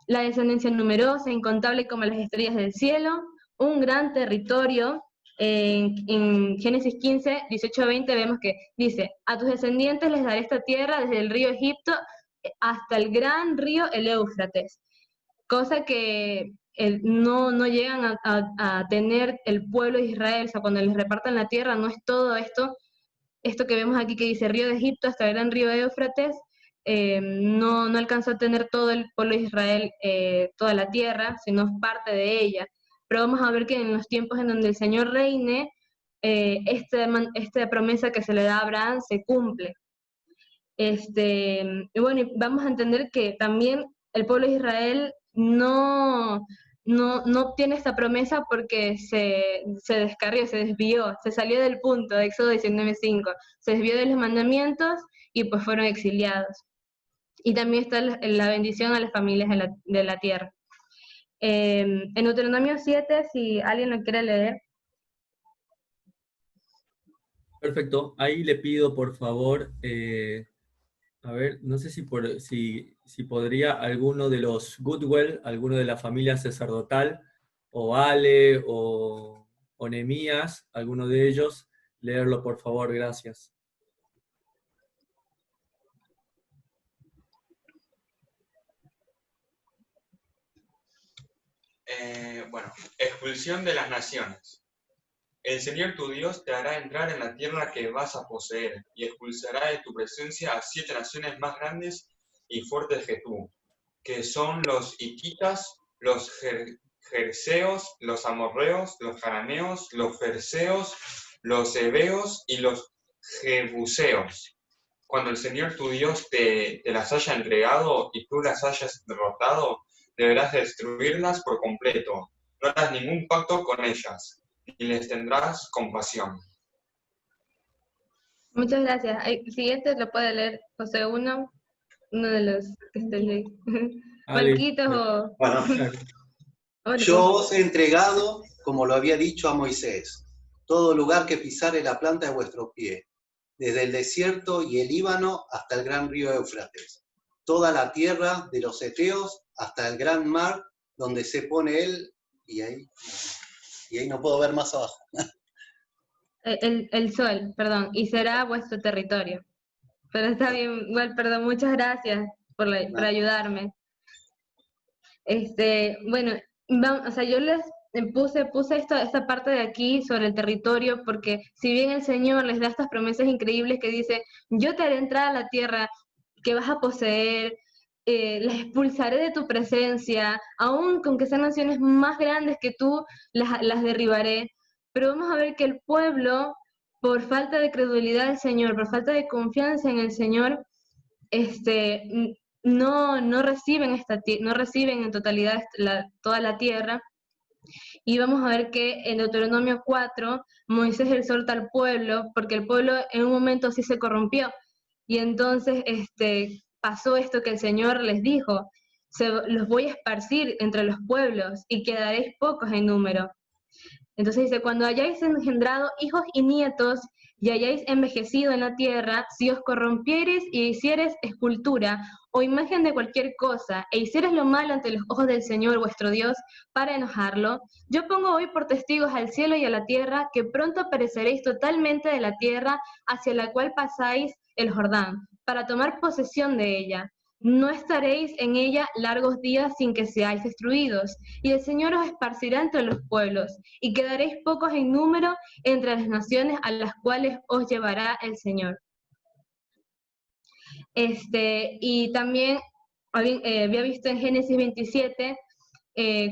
S2: la descendencia numerosa, incontable como las estrellas del cielo, un gran territorio. En Génesis 15, 18 a 20 vemos que dice, a tus descendientes les daré esta tierra desde el río Egipto hasta el gran río el Éufrates, cosa que no llegan a tener el pueblo de Israel. O sea, cuando les repartan la tierra no es todo esto que vemos aquí que dice río de Egipto hasta el gran río Éufrates, no alcanzó a tener todo el pueblo de Israel toda la tierra, sino es parte de ella. Pero vamos a ver que en los tiempos en donde el Señor reine, esta promesa que se le da a Abraham se cumple. Y bueno, vamos a entender que también el pueblo de Israel no obtiene esta promesa porque se descarrió, se desvió, se salió del punto de Éxodo 19:5, se desvió de los mandamientos y pues fueron exiliados. Y también está la bendición a las familias de la tierra. En Deuteronomio 7, si alguien lo quiere leer.
S1: Perfecto, ahí le pido por favor, a ver, no sé si podría alguno de los Goodwell, alguno de la familia sacerdotal, o Ale, o Nehemías, alguno de ellos, leerlo por favor, gracias.
S10: Bueno, expulsión de las naciones. El Señor tu Dios te hará entrar en la tierra que vas a poseer, y expulsará de tu presencia a 7 naciones más grandes y fuertes que tú, que son los hititas, los jerseos, los amorreos, los cananeos, los ferseos, los heveos y los jebuseos. Cuando el Señor tu Dios te las haya entregado y tú las hayas derrotado, deberás destruirlas por completo. No harás ningún pacto con ellas, y les tendrás compasión.
S2: Muchas gracias. El siguiente lo puede leer José uno de los que esté leyendo. Marquitos o...
S11: Bueno, yo os he entregado, como lo había dicho a Moisés, todo lugar que pisare la planta de vuestro pie, desde el desierto y el Líbano hasta el gran río Éufrates, toda la tierra de los heteos hasta el gran mar donde se pone él, y ahí no puedo ver más abajo.
S2: El sol, perdón, y será vuestro territorio. Pero está bien, igual, perdón, muchas gracias por ayudarme. Bueno, o sea, yo les puse esta parte de aquí sobre el territorio, porque si bien el Señor les da estas promesas increíbles que dice, yo te haré entrar a la tierra que vas a poseer, las expulsaré de tu presencia, aun con que sean naciones más grandes que tú, las derribaré. Pero vamos a ver que el pueblo, por falta de credulidad del Señor, por falta de confianza en el Señor, no reciben en totalidad toda la tierra, Y vamos a ver que en Deuteronomio 4, Moisés exhorta al pueblo, porque el pueblo en un momento sí se corrompió. Y entonces pasó esto que el Señor les dijo: los voy a esparcir entre los pueblos y quedaréis pocos en número. Entonces dice: cuando hayáis engendrado hijos y nietos y hayáis envejecido en la tierra, si os corrompiereis y hiciereis escultura o imagen de cualquier cosa, e hiciereis lo malo ante los ojos del Señor vuestro Dios para enojarlo, yo pongo hoy por testigos al cielo y a la tierra que pronto pereceréis totalmente de la tierra hacia la cual pasáis el Jordán, para tomar posesión de ella. No estaréis en ella largos días sin que seáis destruidos, y el Señor os esparcirá entre los pueblos, y quedaréis pocos en número entre las naciones a las cuales os llevará el Señor. Y también había visto en Génesis 27,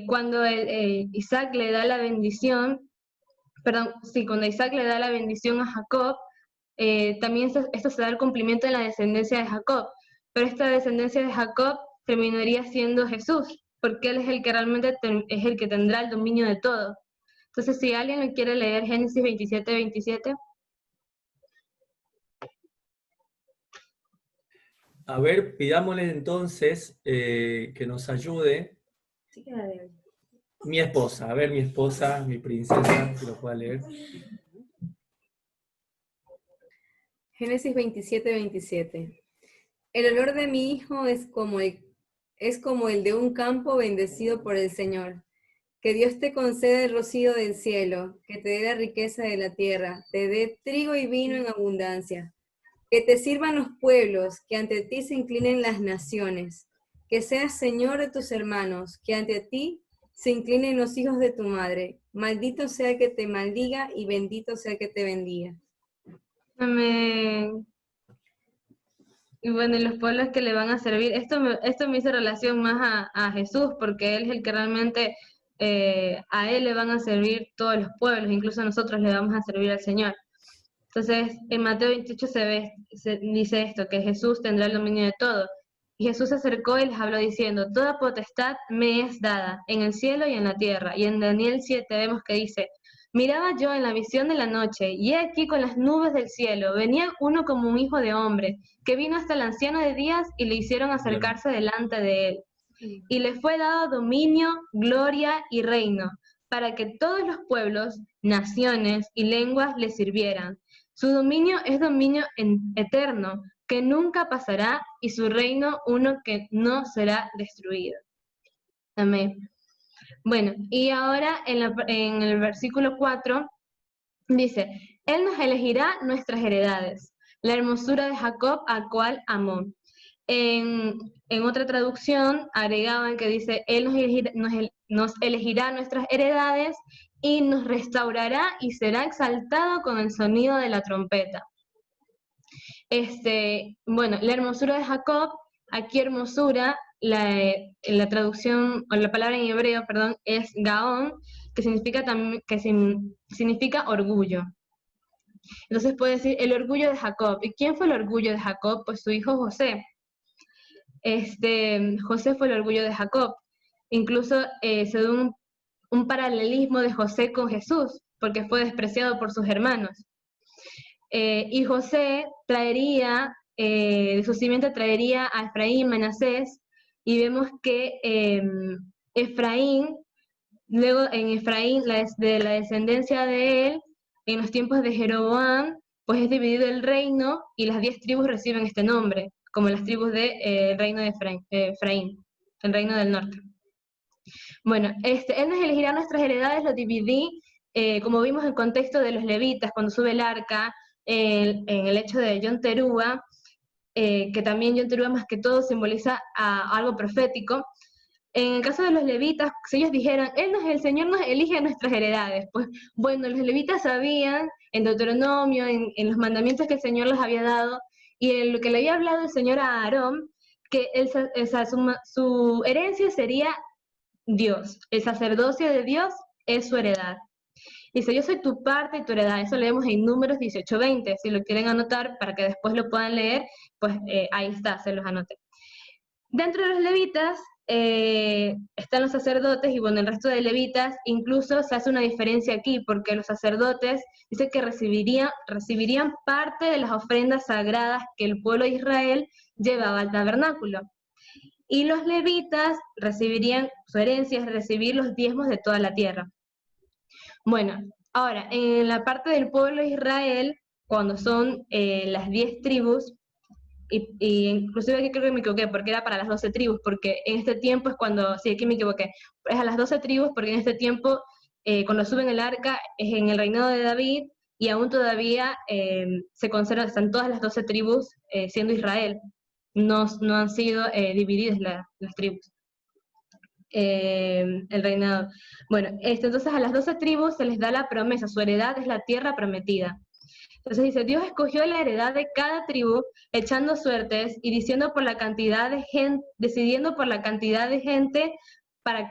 S2: cuando Isaac le da la bendición, cuando Isaac le da la bendición a Jacob, también esto se da el cumplimiento en la descendencia de Jacob, pero esta descendencia de Jacob terminaría siendo Jesús, porque él es el que realmente es el que tendrá el dominio de todo. Entonces, si alguien me quiere leer Génesis 27, 27.
S1: A ver, pidámosle entonces que nos ayude mi esposa. A ver, mi esposa, mi princesa, si lo pueda leer.
S8: Génesis 27, 27. El olor de mi hijo es como el de un campo bendecido por el Señor. Que Dios te conceda el rocío del cielo, que te dé la riqueza de la tierra, te dé trigo y vino en abundancia. Que te sirvan los pueblos, que ante ti se inclinen las naciones. Que seas Señor de tus hermanos, que ante ti se inclinen los hijos de tu madre. Maldito sea el que te maldiga y bendito sea el que te bendiga.
S2: Amén. Y bueno, y los pueblos que le van a servir, esto me hizo relación más a Jesús, porque Él es el que realmente, a Él le van a servir todos los pueblos, incluso nosotros le vamos a servir al Señor. Entonces, en Mateo 28 se dice esto, que Jesús tendrá el dominio de todo. Y Jesús se acercó y les habló diciendo: toda potestad me es dada, en el cielo y en la tierra. Y en Daniel 7 vemos que dice: miraba yo en la visión de la noche, y he aquí con las nubes del cielo venía uno como un hijo de hombre, que vino hasta el anciano de días y le hicieron acercarse delante de él. Y le fue dado dominio, gloria y reino, para que todos los pueblos, naciones y lenguas le sirvieran. Su dominio es dominio eterno, que nunca pasará, y su reino uno que no será destruido. Amén. Bueno, y ahora en el versículo 4 dice: Él nos elegirá nuestras heredades, la hermosura de Jacob al cual amó. En otra traducción agregaban que dice: Él nos elegirá nuestras heredades y nos restaurará y será exaltado con el sonido de la trompeta. Bueno, la hermosura de Jacob, aquí hermosura, la traducción, o la palabra en hebreo, perdón, es Gaón, que significa orgullo. Entonces puede decir el orgullo de Jacob. ¿Y quién fue el orgullo de Jacob? Pues su hijo José. José fue el orgullo de Jacob. Incluso se da un paralelismo de José con Jesús, porque fue despreciado por sus hermanos. Y José traería, de su simiente traería a Efraín, Manasés, y vemos que Efraín, luego en Efraín, de la descendencia de él, en los tiempos de Jeroboam, pues es dividido el reino y las 10 tribus reciben este nombre, como las tribus del reino de Efraín, el reino del norte. Bueno, Él nos elegirá nuestras heredades, lo dividí, como vimos en el contexto de los levitas, cuando sube el arca, en el hecho de Yom Teruah, que también Yom Teruah más que todo simboliza a algo profético. En el caso de los levitas, si ellos dijeran: el Señor nos elige nuestras heredades, pues bueno, los levitas sabían en Deuteronomio, en los mandamientos que el Señor les había dado, y en lo que le había hablado el Señor a Aarón, que su herencia sería Dios, el sacerdocio de Dios es su heredad. Dice: yo soy tu parte y tu heredad. Eso leemos en Números 18:20. Si lo quieren anotar para que después lo puedan leer, pues ahí está, se los anoté. Dentro de los levitas están los sacerdotes y bueno, el resto de levitas. Incluso se hace una diferencia aquí, porque los sacerdotes dice que recibirían parte de las ofrendas sagradas que el pueblo de Israel llevaba al tabernáculo. Y los levitas recibirían, su herencia es recibir los diezmos de toda la tierra. Bueno, ahora, en la parte del pueblo de Israel, cuando son las 10 tribus, y inclusive aquí creo que me equivoqué, porque era para las 12 tribus, porque en este tiempo es cuando, sí, aquí me equivoqué, es a las 12 tribus, porque en este tiempo, cuando suben el arca, es en el reinado de David, y aún todavía se conservan, están todas las 12 tribus siendo Israel, no han sido divididas las tribus. El reinado. Bueno, entonces a las 12 tribus se les da la promesa, su heredad es la tierra prometida. Entonces dice, Dios escogió la heredad de cada tribu, echando suertes y diciendo por la cantidad de gente, decidiendo por la cantidad de gente para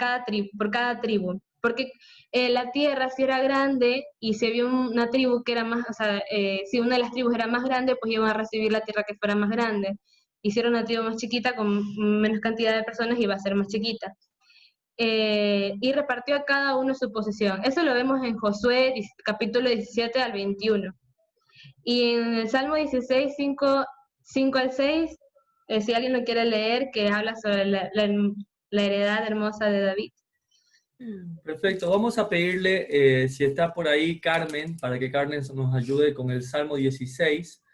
S2: por cada tribu. Porque la tierra si era grande y si había una tribu que era más, o sea, si una de las tribus era más grande, pues iban a recibir la tierra que fuera más grande. Y si era una tribu más chiquita, con menos cantidad de personas, iba a ser más chiquita. Y repartió a cada uno su posesión. Eso lo vemos en Josué, capítulo 17 al 21. Y en el Salmo 16, 5 al 6, si alguien lo quiere leer, que habla sobre la heredad hermosa de David.
S1: Perfecto, vamos a pedirle, si está por ahí Carmen, para que Carmen nos ayude con el Salmo 16,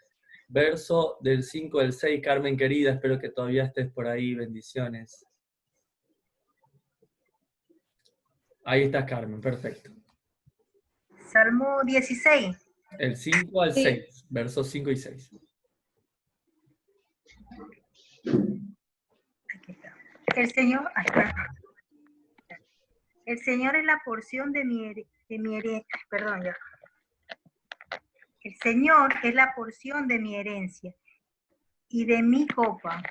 S1: verso del 5 al 6. Carmen querida, espero que todavía estés por ahí, bendiciones. Ahí está Carmen, perfecto.
S12: Salmo 16.
S1: El 5 al 6, versos 5 y 6.
S12: Aquí está. El Señor es la porción de mi herencia. Perdón, ya. El Señor es la porción de mi herencia y de mi copa.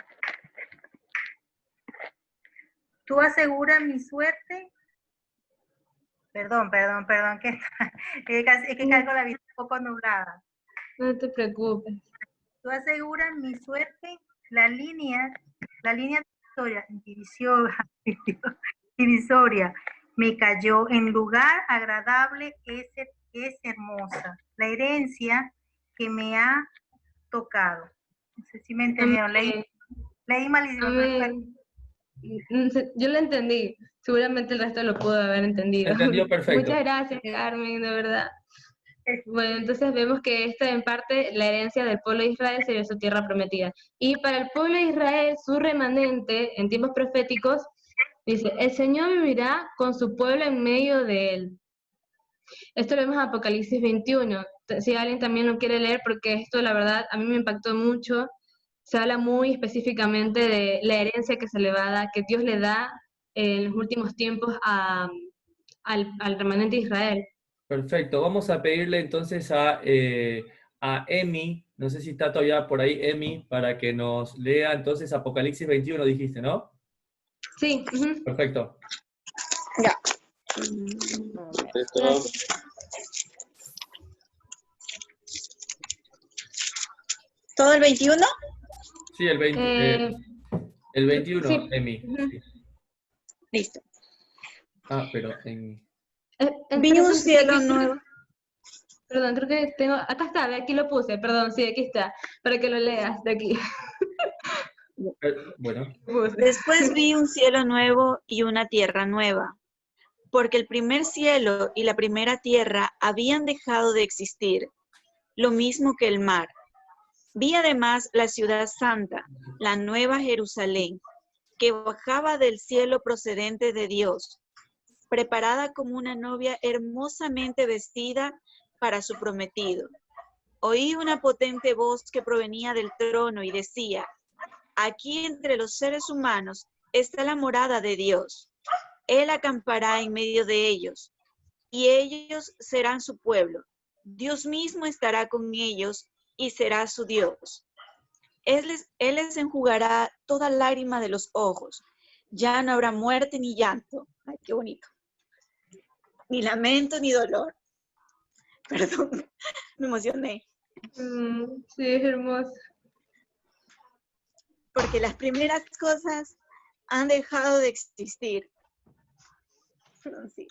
S12: Tú aseguras mi suerte. Perdón, que es que cargo la vista un poco nublada.
S2: No te preocupes.
S12: Tú aseguras mi suerte, la línea divisoria me cayó en lugar agradable, es hermosa. La herencia que me ha tocado. No sé si me entendieron. Leí malísimo.
S2: Yo lo entendí. Seguramente el resto lo pudo haber entendido.
S1: Entendió perfecto.
S2: Muchas gracias, Carmen, de verdad. Bueno, entonces vemos que esta en parte, la herencia del pueblo de Israel sería su tierra prometida. Y para el pueblo de Israel, su remanente, en tiempos proféticos, dice, el Señor vivirá con su pueblo en medio de él. Esto lo vemos en Apocalipsis 21. Si alguien también lo quiere leer, porque esto la verdad a mí me impactó mucho. Se habla muy específicamente de la herencia que se le va a dar, que Dios le da en los últimos tiempos al remanente de Israel.
S1: Perfecto, vamos a pedirle entonces a Emi, no sé si está todavía por ahí Emi, para que nos lea entonces Apocalipsis 21, dijiste, ¿no?
S2: Sí.
S1: Perfecto.
S13: Ya. ¿Todo el 21?
S1: Sí, el 21,
S2: sí.
S1: Emi. Sí.
S13: Listo.
S1: Pero en...
S13: Vi un cielo nuevo.
S2: Perdón, creo que tengo... Acá está, aquí lo puse, perdón, sí, aquí está, para que lo leas de aquí.
S1: Bueno.
S13: Después vi un cielo nuevo y una tierra nueva, porque el primer cielo y la primera tierra habían dejado de existir, lo mismo que el mar. Vi además la ciudad santa, la nueva Jerusalén, que bajaba del cielo procedente de Dios, preparada como una novia hermosamente vestida para su prometido. Oí una potente voz que provenía del trono y decía, aquí entre los seres humanos está la morada de Dios. Él acampará en medio de ellos, y ellos serán su pueblo. Dios mismo estará con ellos y será su Dios. Él les enjugará toda lágrima de los ojos. Ya no habrá muerte ni llanto. Ay, qué bonito. Ni lamento ni dolor. Perdón, me emocioné.
S2: Sí, es hermoso.
S13: Porque las primeras cosas han dejado de existir. Sí.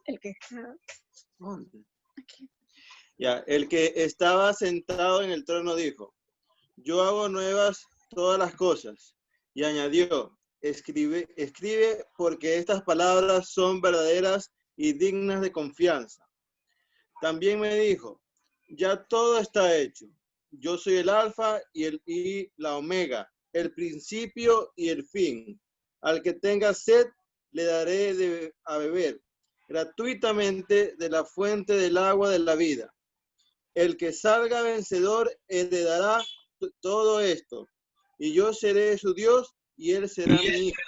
S13: El que está... Aquí.
S14: Ya, el que estaba sentado en el trono dijo, yo hago nuevas todas las cosas. Y añadió, escribe porque estas palabras son verdaderas y dignas de confianza. También me dijo, ya todo está hecho. Yo soy el alfa y la omega, el principio y el fin. Al que tenga sed, le daré a beber gratuitamente de la fuente del agua de la vida. El que salga vencedor heredará todo esto, y yo seré su Dios y él será mi hijo.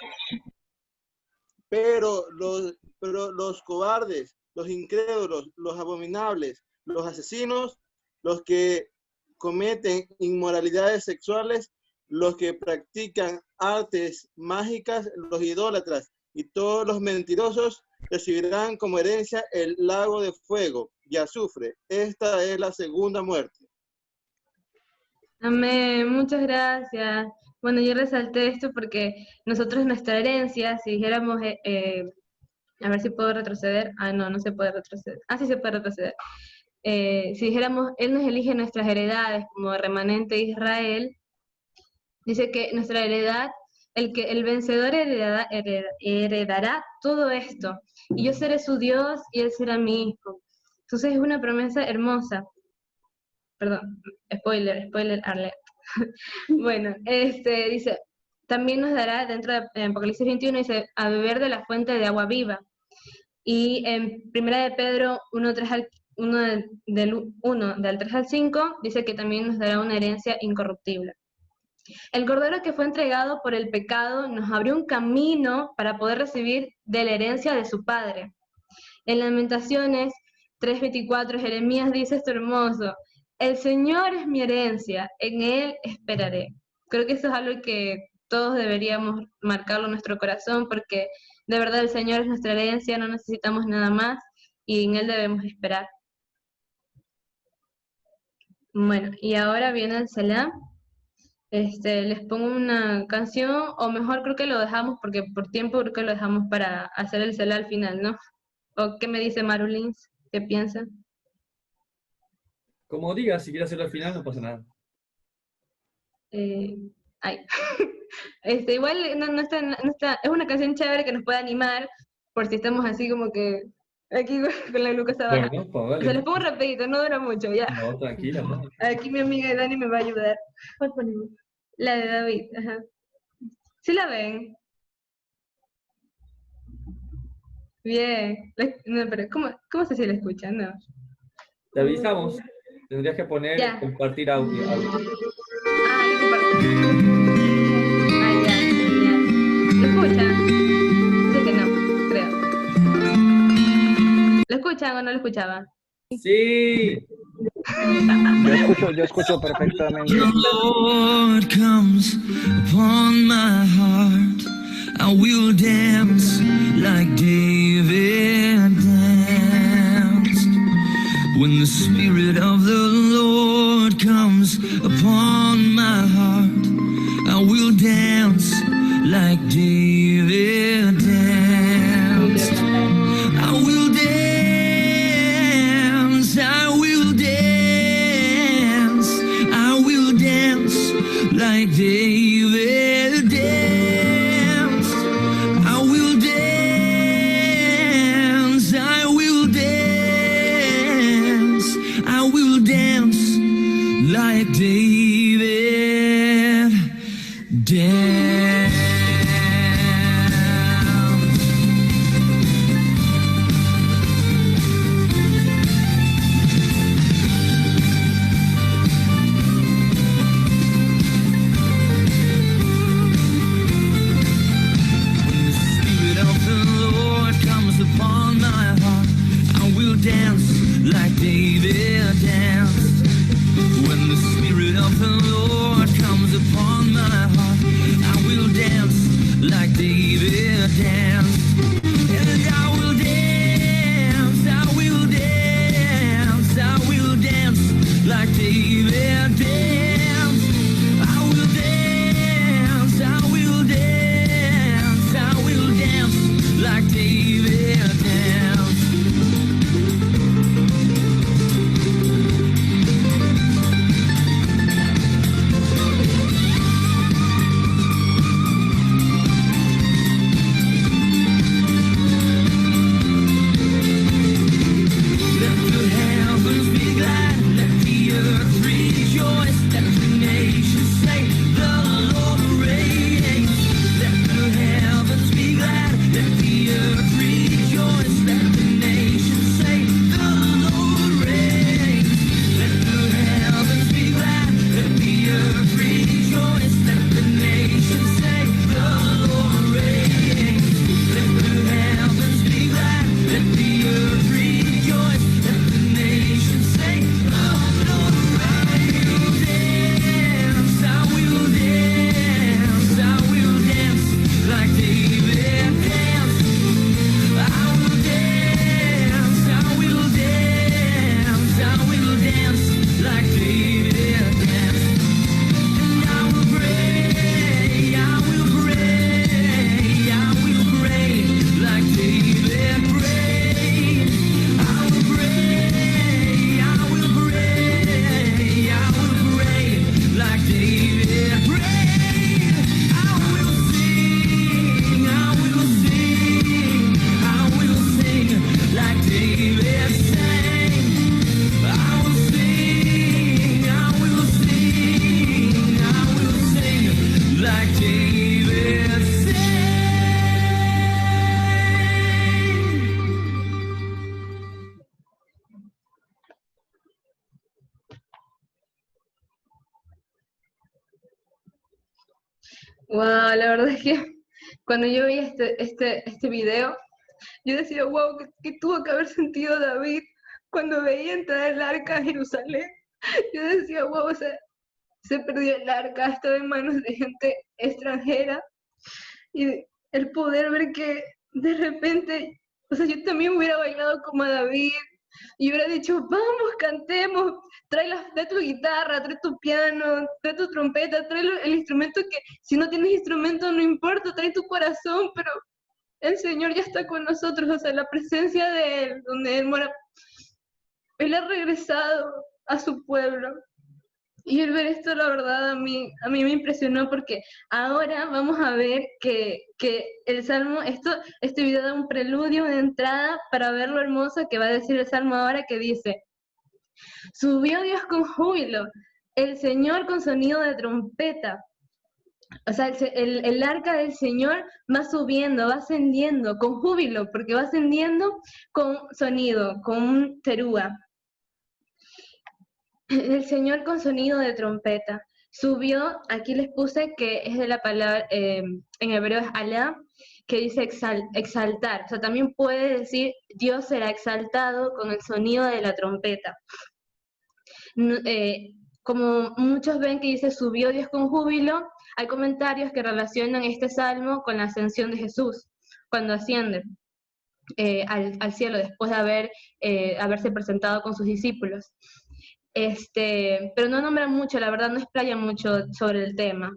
S14: Pero los cobardes, los incrédulos, los abominables, los asesinos, los que cometen inmoralidades sexuales, los que practican artes mágicas, los idólatras y todos los mentirosos recibirán como herencia el lago de fuego y azufre. Esta es la segunda muerte.
S2: Amén, muchas gracias. Bueno, yo resalté esto porque nosotros nuestra herencia, si dijéramos, a ver si puedo retroceder. Ah, no se puede retroceder. Ah, sí se puede retroceder. Si dijéramos, Él nos elige nuestras heredades como remanente de Israel, dice que nuestra heredad, el vencedor heredará todo esto, y yo seré su Dios y Él será mi hijo. Entonces es una promesa hermosa. Perdón, spoiler alert. Bueno, dice, también nos dará, dentro de Apocalipsis 21, dice, a beber de la fuente de agua viva. Y en 1 de Pedro 1, del 3 al 5, dice que también nos dará una herencia incorruptible. El Cordero que fue entregado por el pecado nos abrió un camino para poder recibir de la herencia de su Padre. En Lamentaciones 3:24, Jeremías dice esto hermoso, el Señor es mi herencia, en Él esperaré. Creo que eso es algo que todos deberíamos marcarlo en nuestro corazón, porque de verdad el Señor es nuestra herencia, no necesitamos nada más, y en Él debemos esperar. Bueno, y ahora viene el Selah. Les pongo una canción, o mejor creo que lo dejamos, porque por tiempo creo que lo dejamos para hacer el Selah al final, ¿no? ¿O qué me dice Marulins? ¿Qué piensa?
S1: Como digas, si quieres hacerlo al final no pasa nada.
S2: Igual no está, es una canción chévere que nos puede animar, por si estamos así como que aquí con la glucosa baja.
S1: Bueno, pues vale.
S2: Se los pongo rapidito, no dura mucho, ya.
S1: No, tranquila. No.
S2: Aquí mi amiga Dani me va a ayudar. ¿Cuál ponemos? La de David, ajá. ¿Sí la ven? Bien. No, pero ¿cómo sé si la escuchan? No.
S1: Te avisamos. Tendrías que poner
S2: ya.
S1: Compartir audio.
S2: Ah, hay que compartir. Ah, ya, genial. ¿Lo escuchan? Dice que no, creo. ¿Lo escuchan o no lo escuchaban?
S1: Sí.
S15: Yo escucho perfectamente.
S16: The Lord comes upon my heart. I will dance like David danced. When the Spirit of the Lord comes upon my heart, I will dance like David danced. I will dance, I will dance, I will dance like David danced. I will dance, I will dance, I will dance like David danced. Dance like David danced. When the Spirit of the Lord comes upon my heart, I
S2: Wow, la verdad es que cuando yo vi este video, yo decía, wow, ¿qué tuvo que haber sentido David cuando veía entrar el arca a Jerusalén? Yo decía, wow, o sea, se perdió el arca, estaba en manos de gente extranjera, y el poder ver que de repente, o sea, yo también hubiera bailado como David, y hubiera dicho, vamos, cantemos, trae tu guitarra, trae tu piano, trae tu trompeta, trae el instrumento que, si no tienes instrumento no importa, trae tu corazón, pero el Señor ya está con nosotros, o sea, la presencia de Él, donde Él mora, Él ha regresado a su pueblo. Y el ver esto, la verdad, a mí me impresionó, porque ahora vamos a ver que el Salmo, este video da un preludio, una entrada para ver lo hermoso que va a decir el Salmo ahora, que dice: subió Dios con júbilo, el Señor con sonido de trompeta. O sea, el arca del Señor va subiendo, va ascendiendo con júbilo, porque va ascendiendo con sonido, con un terúa. El Señor con sonido de trompeta. Subió, aquí les puse que es de la palabra, en hebreo es alá, que dice exaltar. O sea, también puede decir Dios será exaltado con el sonido de la trompeta. Como muchos ven que dice subió Dios con júbilo, hay comentarios que relacionan este salmo con la ascensión de Jesús, cuando asciende al cielo después de haberse presentado con sus discípulos. Pero no nombran mucho, la verdad no explayan mucho sobre el tema.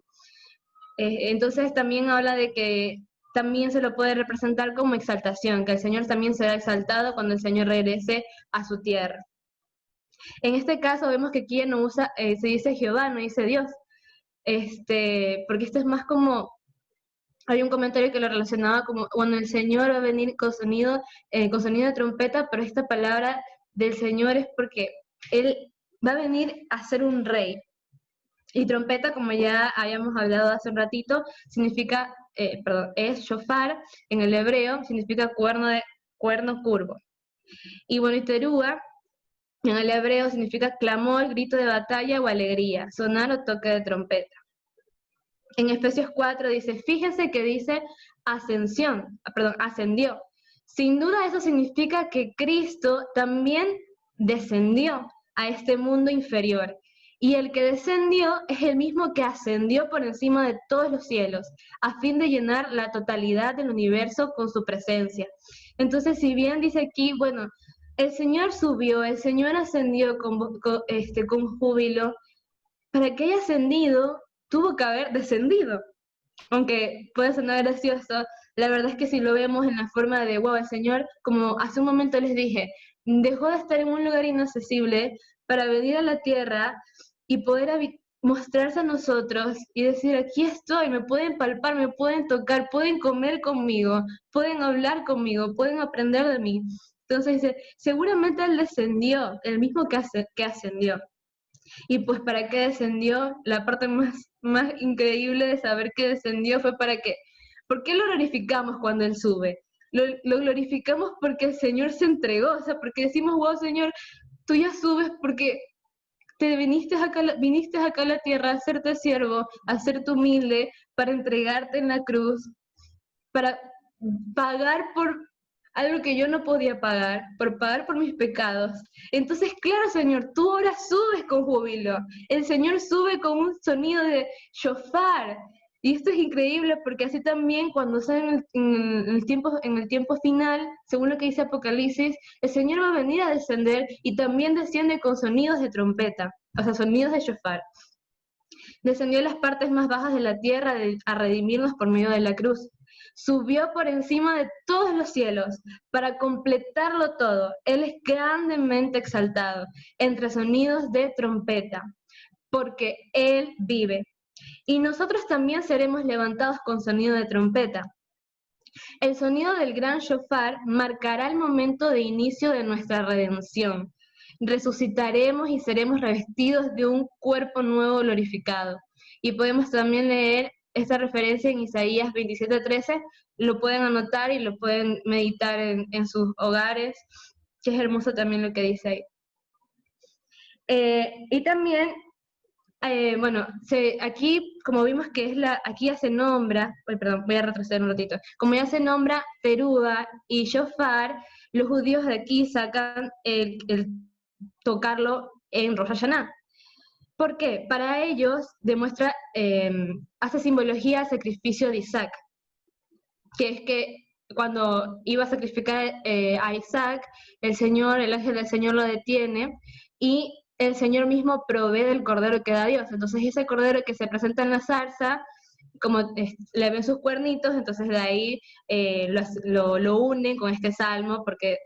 S2: Entonces también habla de que también se lo puede representar como exaltación, que el Señor también será exaltado cuando el Señor regrese a su tierra. En este caso vemos que aquí no usa, se dice Jehová, no dice Dios, porque esto es más como, hay un comentario que lo relacionaba como cuando el Señor va a venir con sonido de trompeta, pero esta palabra del Señor es porque Él va a venir a ser un rey. Y trompeta, como ya habíamos hablado hace un ratito, significa, es shofar, en el hebreo, significa cuerno curvo. Y bueno, y terúa, en el hebreo significa clamor, grito de batalla o alegría, sonar o toque de trompeta. En Efesios 4 dice, fíjense que dice ascendió. Sin duda eso significa que Cristo también descendió a este mundo inferior. Y el que descendió es el mismo que ascendió por encima de todos los cielos, a fin de llenar la totalidad del universo con su presencia. Entonces, si bien dice aquí, bueno, el Señor subió, el Señor ascendió con júbilo, para que haya ascendido, tuvo que haber descendido. Aunque puede sonar gracioso, la verdad es que si lo vemos en la forma de, wow, el Señor, como hace un momento les dije, dejó de estar en un lugar inaccesible para venir a la tierra y poder mostrarse a nosotros y decir, aquí estoy, me pueden palpar, me pueden tocar, pueden comer conmigo, pueden hablar conmigo, pueden aprender de mí. Entonces dice, seguramente Él descendió, el mismo que ascendió. Y pues ¿para qué descendió? La parte más increíble de saber que descendió fue para qué. ¿Por qué lo glorificamos cuando Él sube? Lo glorificamos porque el Señor se entregó, o sea, porque decimos, wow, Señor, tú ya subes porque te viniste acá a la tierra a hacerte siervo, a hacerte humilde, para entregarte en la cruz, para pagar por algo que yo no podía pagar, por pagar por mis pecados. Entonces, claro, Señor, tú ahora subes con júbilo. El Señor sube con un sonido de shofar. Y esto es increíble porque así también cuando sale en el tiempo final, según lo que dice Apocalipsis, el Señor va a venir a descender y también desciende con sonidos de trompeta, o sea, sonidos de shofar. Descendió a las partes más bajas de la tierra a redimirnos por medio de la cruz. Subió por encima de todos los cielos para completarlo todo. Él es grandemente exaltado entre sonidos de trompeta, porque Él vive. Y nosotros también seremos levantados con sonido de trompeta. El sonido del gran shofar marcará el momento de inicio de nuestra redención. Resucitaremos y seremos revestidos de un cuerpo nuevo glorificado. Y podemos también leer esta referencia en Isaías 27:13, lo pueden anotar y lo pueden meditar en sus hogares, que es hermoso también lo que dice ahí. Y también Bueno, aquí, como vimos que aquí ya se nombra, perdón, voy a retroceder un ratito, como ya se nombra Teruba y Shofar, los judíos de aquí sacan el tocarlo en Rosh Hashanah. ¿Por qué? Para ellos demuestra, hace simbología al sacrificio de Isaac, que es que cuando iba a sacrificar a Isaac, el ángel del Señor lo detiene y el Señor mismo provee del cordero que da Dios. Entonces ese cordero que se presenta en la zarza, como le ven sus cuernitos, entonces de ahí lo unen con este salmo porque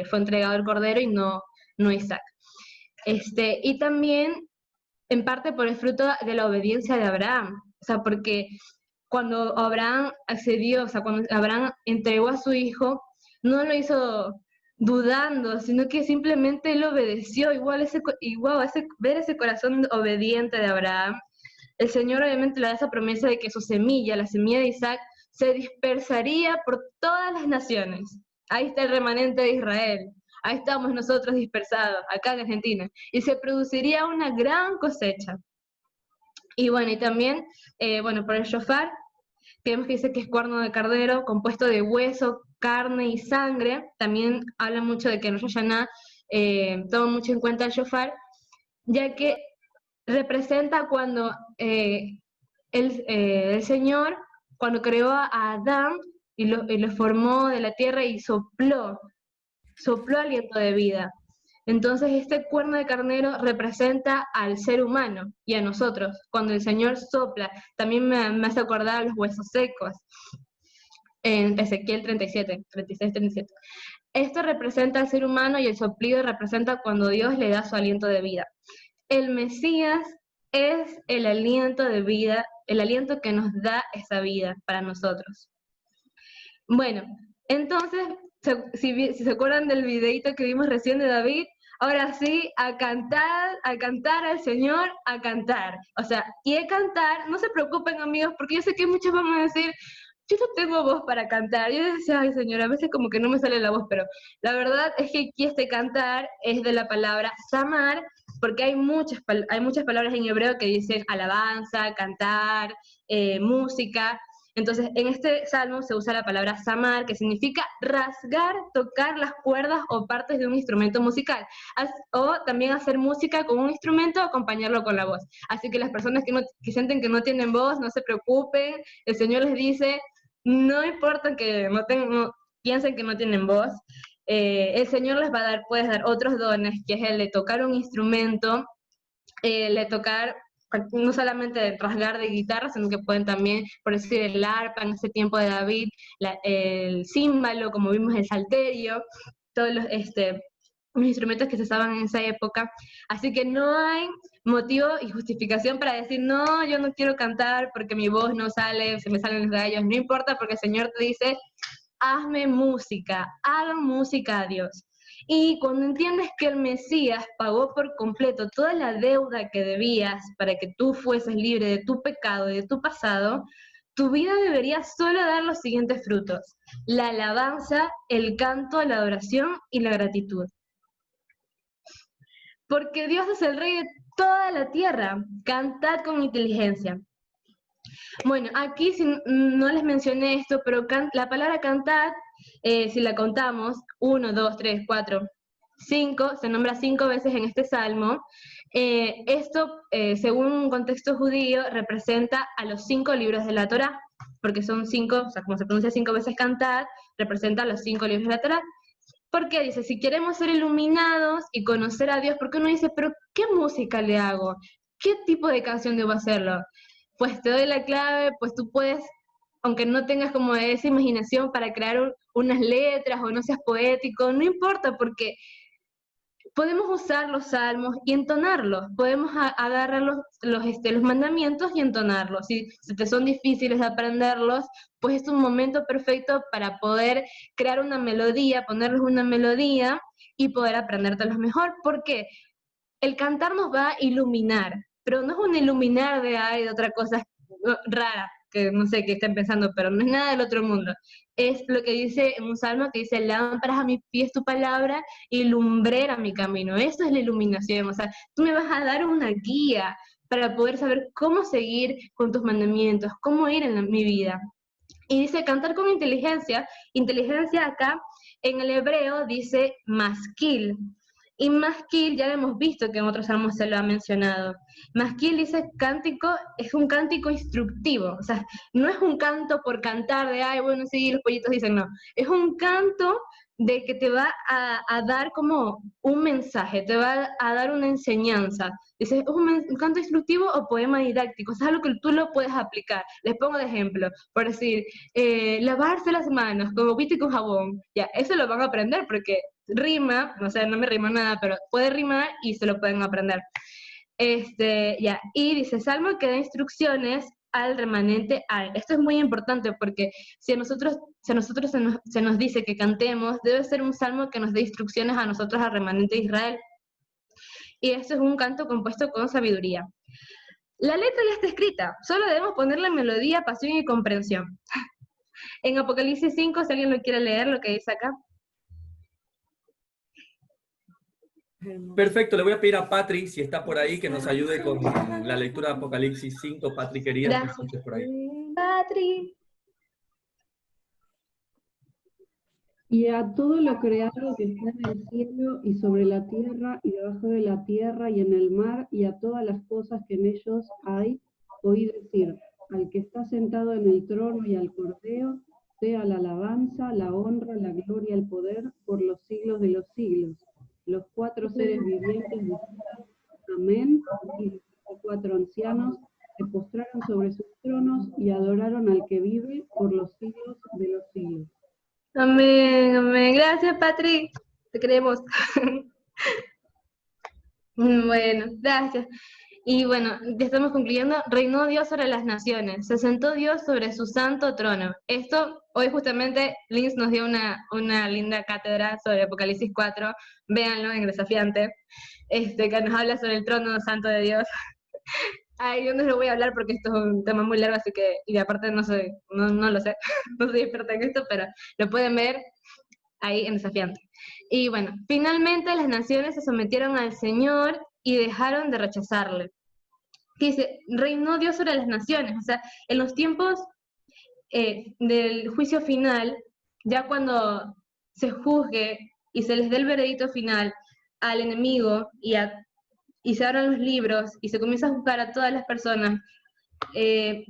S2: fue entregado el cordero y no Isaac. Y también en parte por el fruto de la obediencia de Abraham, o sea, porque cuando Abraham accedió, o sea, cuando Abraham entregó a su hijo, no lo hizo dudando, sino que simplemente él obedeció. Ver ese corazón obediente de Abraham, el Señor obviamente le da esa promesa de que su semilla, la semilla de Isaac, se dispersaría por todas las naciones. Ahí está el remanente de Israel. Ahí estamos nosotros dispersados, acá en Argentina. Y se produciría una gran cosecha. Y bueno, y también, por el shofar, que vemos que dice que es cuerno de cordero, compuesto de hueso, carne y sangre. También habla mucho de que en Rosh Hashanah toma mucho en cuenta el shofar, ya que representa cuando el Señor, cuando creó a Adán y lo formó de la tierra y sopló aliento de vida. Entonces este cuerno de carnero representa al ser humano y a nosotros. Cuando el Señor sopla, también me hace acordar a los huesos secos, en Ezequiel 36, 37. Esto representa al ser humano y el soplido representa cuando Dios le da su aliento de vida. El Mesías es el aliento de vida, el aliento que nos da esa vida para nosotros. Bueno, entonces, si se acuerdan del videito que vimos recién de David, ahora sí, a cantar al Señor, a cantar. O sea, y a cantar, no se preocupen amigos, porque yo sé que muchos van a decir, yo no tengo voz para cantar. Yo decía, ay Señor, a veces como que no me sale la voz, pero la verdad es que aquí este cantar es de la palabra samar, porque hay muchas palabras en hebreo que dicen alabanza, cantar, música. Entonces, en este salmo se usa la palabra samar, que significa rasgar, tocar las cuerdas o partes de un instrumento musical, o también hacer música con un instrumento o acompañarlo con la voz. Así que las personas que sienten que no tienen voz, no se preocupen, el Señor les dice, no importa que no piensen que no tienen voz, el Señor les va a dar, puedes dar otros dones, que es el de tocar un instrumento, el de tocar no solamente rasgar de guitarra, sino que pueden también, por decir, el arpa en ese tiempo de David, el címbalo, como vimos el salterio, todos los instrumentos que se usaban en esa época. Así que no hay motivo y justificación para decir, no, yo no quiero cantar porque mi voz no sale, se me salen los gallos, no importa, porque el Señor te dice, hazme música, hagan música a Dios. Y cuando entiendes que el Mesías pagó por completo toda la deuda que debías para que tú fueses libre de tu pecado y de tu pasado, tu vida debería solo dar los siguientes frutos: la alabanza, el canto, la adoración y la gratitud. Porque Dios es el Rey de toda la tierra, cantad con inteligencia. Bueno, aquí no les mencioné esto, pero la palabra cantad, si la contamos, 1, 2, 3, 4, 5, se nombra 5 veces en este salmo. Esto, según un contexto judío, representa a los 5 libros de la Torá, porque son 5, o sea, como se pronuncia 5 veces cantad, representa a los 5 libros de la Torá. Porque dice, si queremos ser iluminados y conocer a Dios, porque uno dice, pero ¿qué música le hago? ¿Qué tipo de canción debo hacerlo? Pues te doy la clave, pues tú puedes, aunque no tengas como esa imaginación para crear unas letras o no seas poético, no importa, porque podemos usar los salmos y entonarlos, podemos agarrar los mandamientos y entonarlos. Si te son difíciles de aprenderlos, pues es un momento perfecto para poder crear una melodía, ponerles una melodía y poder aprendértelos mejor, porque el cantar nos va a iluminar, pero no es un iluminar de otra cosa rara, que no sé qué estén pensando, pero no es nada del otro mundo. Es lo que dice en un salmo que dice, lámparas a mis pies tu palabra y lumbrera mi camino. Eso es la iluminación, o sea, tú me vas a dar una guía para poder saber cómo seguir con tus mandamientos, cómo ir en mi vida. Y dice cantar con inteligencia. Inteligencia acá en el hebreo dice maskil. Y maskil ya lo hemos visto que en otros salmos se lo ha mencionado. Maskil dice cántico, es un cántico instructivo. O sea, no es un canto por cantar de, ay, bueno, sí, los pollitos dicen, no. Es un canto de que te va a dar como un mensaje, te va a dar una enseñanza. Dice, ¿es un canto instructivo o poema didáctico? O sea, es algo que tú lo puedes aplicar. Les pongo de ejemplo, por decir, lavarse las manos con agüita y con jabón. Ya, eso lo van a aprender porque rima, o sea, no me rima nada, pero puede rimar y se lo pueden aprender. Ya, y dice, salmo que da instrucciones al remanente al. Esto es muy importante porque si a nosotros se nos dice que cantemos, debe ser un salmo que nos dé instrucciones a nosotros, al remanente de Israel. Y esto es un canto compuesto con sabiduría. La letra ya está escrita, solo debemos ponerle melodía, pasión y comprensión. En Apocalipsis 5, si alguien lo quiere leer, lo que dice acá.
S1: Perfecto, le voy a pedir a Patri, si está por ahí, que nos ayude con la lectura de Apocalipsis 5. Patri, querida, que escuches por ahí.
S2: Patri.
S17: Y a todo lo creado que está en el cielo y sobre la tierra y debajo de la tierra y en el mar y a todas las cosas que en ellos hay, oí decir, al que está sentado en el trono y al Cordero, sea la alabanza, la honra, la gloria, el poder por los siglos de los siglos. Los 4 seres vivientes decían amén, y los 4 ancianos se postraron sobre sus tronos y adoraron al que vive por los siglos de los siglos.
S2: Amén, amén. Gracias, Patri. Te queremos. Bueno, gracias. Y bueno, ya estamos concluyendo. Reinó Dios sobre las naciones. Se sentó Dios sobre su santo trono. Esto, hoy justamente, Lins nos dio una linda cátedra sobre Apocalipsis 4. Véanlo en Desafiante. Que nos habla sobre el trono santo de Dios. Ay, yo no lo voy a hablar porque esto es un tema muy largo, así que, y aparte no lo sé, no soy experta en esto, pero lo pueden ver ahí en Desafiante. Y bueno, finalmente las naciones se sometieron al Señor y dejaron de rechazarle. Dice, reinó Dios sobre las naciones, o sea, en los tiempos del juicio final, ya cuando se juzgue y se les dé el veredicto final al enemigo y se abran los libros y se comienza a juzgar a todas las personas, el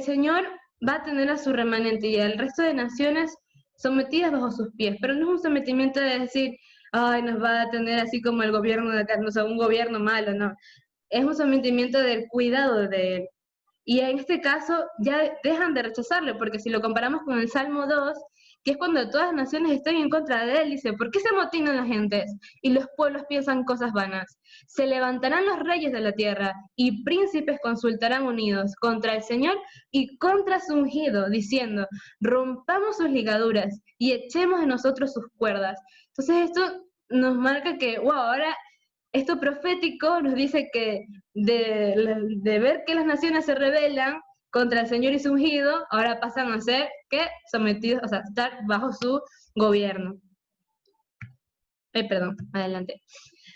S2: Señor va a tener a su remanente y al resto de naciones sometidas bajo sus pies, pero no es un sometimiento de decir, ay, nos va a tener así como el gobierno de acá, no sé, un gobierno malo, no. Es un sometimiento del cuidado de él. Y en este caso ya dejan de rechazarle, porque si lo comparamos con el Salmo 2, que es cuando todas las naciones están en contra de él, dice, ¿por qué se amotinan las gentes? Y los pueblos piensan cosas vanas. Se levantarán los reyes de la tierra, y príncipes consultarán unidos contra el Señor y contra su ungido, diciendo, rompamos sus ligaduras y echemos de nosotros sus cuerdas. Entonces esto nos marca que, wow, ahora esto profético nos dice que de ver que las naciones se rebelan contra el Señor y su ungido, ahora pasan a ser, ¿qué? Sometidos, o sea, estar bajo su gobierno. Perdón, adelante.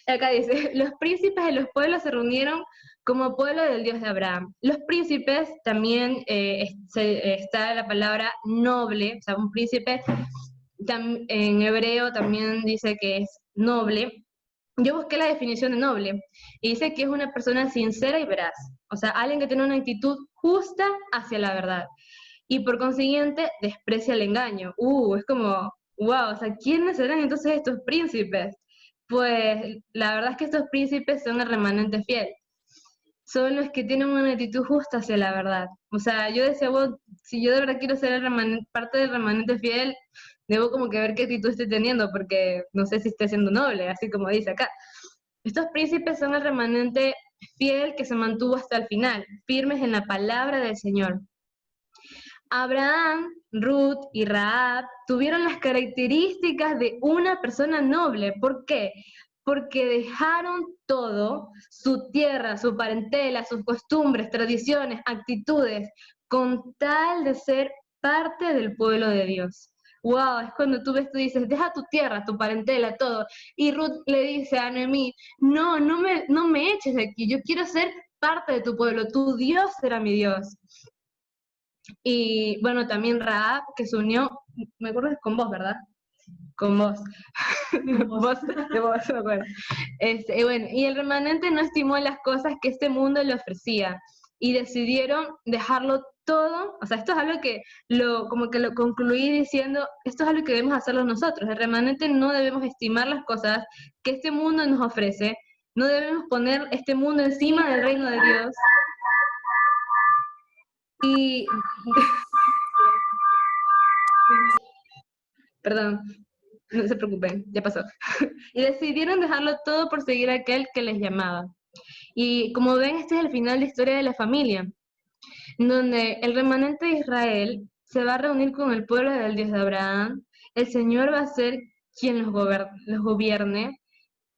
S2: Acá dice, los príncipes de los pueblos se reunieron como pueblo del Dios de Abraham. Los príncipes, también está la palabra noble, o sea, un príncipe en hebreo también dice que es noble. Yo busqué la definición de noble y dice que es una persona sincera y veraz, o sea, alguien que tiene una actitud justa hacia la verdad y por consiguiente desprecia el engaño. Es como, wow, o sea, ¿quiénes serán entonces estos príncipes? Pues la verdad es que estos príncipes son el remanente fiel, son los que tienen una actitud justa hacia la verdad. O sea, yo decía, bueno, si yo de verdad quiero ser parte del remanente fiel, debo como que ver qué actitud estoy teniendo, porque no sé si estoy siendo noble, así como dice acá. Estos príncipes son el remanente fiel que se mantuvo hasta el final, firmes en la palabra del Señor. Abraham, Ruth y Rahab tuvieron las características de una persona noble. ¿Por qué? Porque dejaron todo, su tierra, su parentela, sus costumbres, tradiciones, actitudes, con tal de ser parte del pueblo de Dios. wow, es cuando tú ves, tú dices, deja tu tierra, tu parentela, todo. Y Ruth le dice a Noemí, no me eches de aquí, yo quiero ser parte de tu pueblo, tu Dios será mi Dios. Y bueno, también Rahab, que se unió, me acuerdo es con vos, ¿verdad? Con vos. Vos, de vos, me acuerdo. Y bueno, y el remanente no estimó las cosas que este mundo le ofrecía y decidieron dejarlo todo. O sea, esto es algo que como que lo concluí diciendo, esto es algo que debemos hacerlo nosotros. El remanente no debemos estimar las cosas que este mundo nos ofrece, no debemos poner este mundo encima del reino de Dios. Y perdón, no se preocupen, ya pasó. Y decidieron dejarlo todo por seguir a aquel que les llamaba. Y como ven, este es el final de la historia de la familia, donde el remanente de Israel se va a reunir con el pueblo del Dios de Abraham. El Señor va a ser quien los gobierne.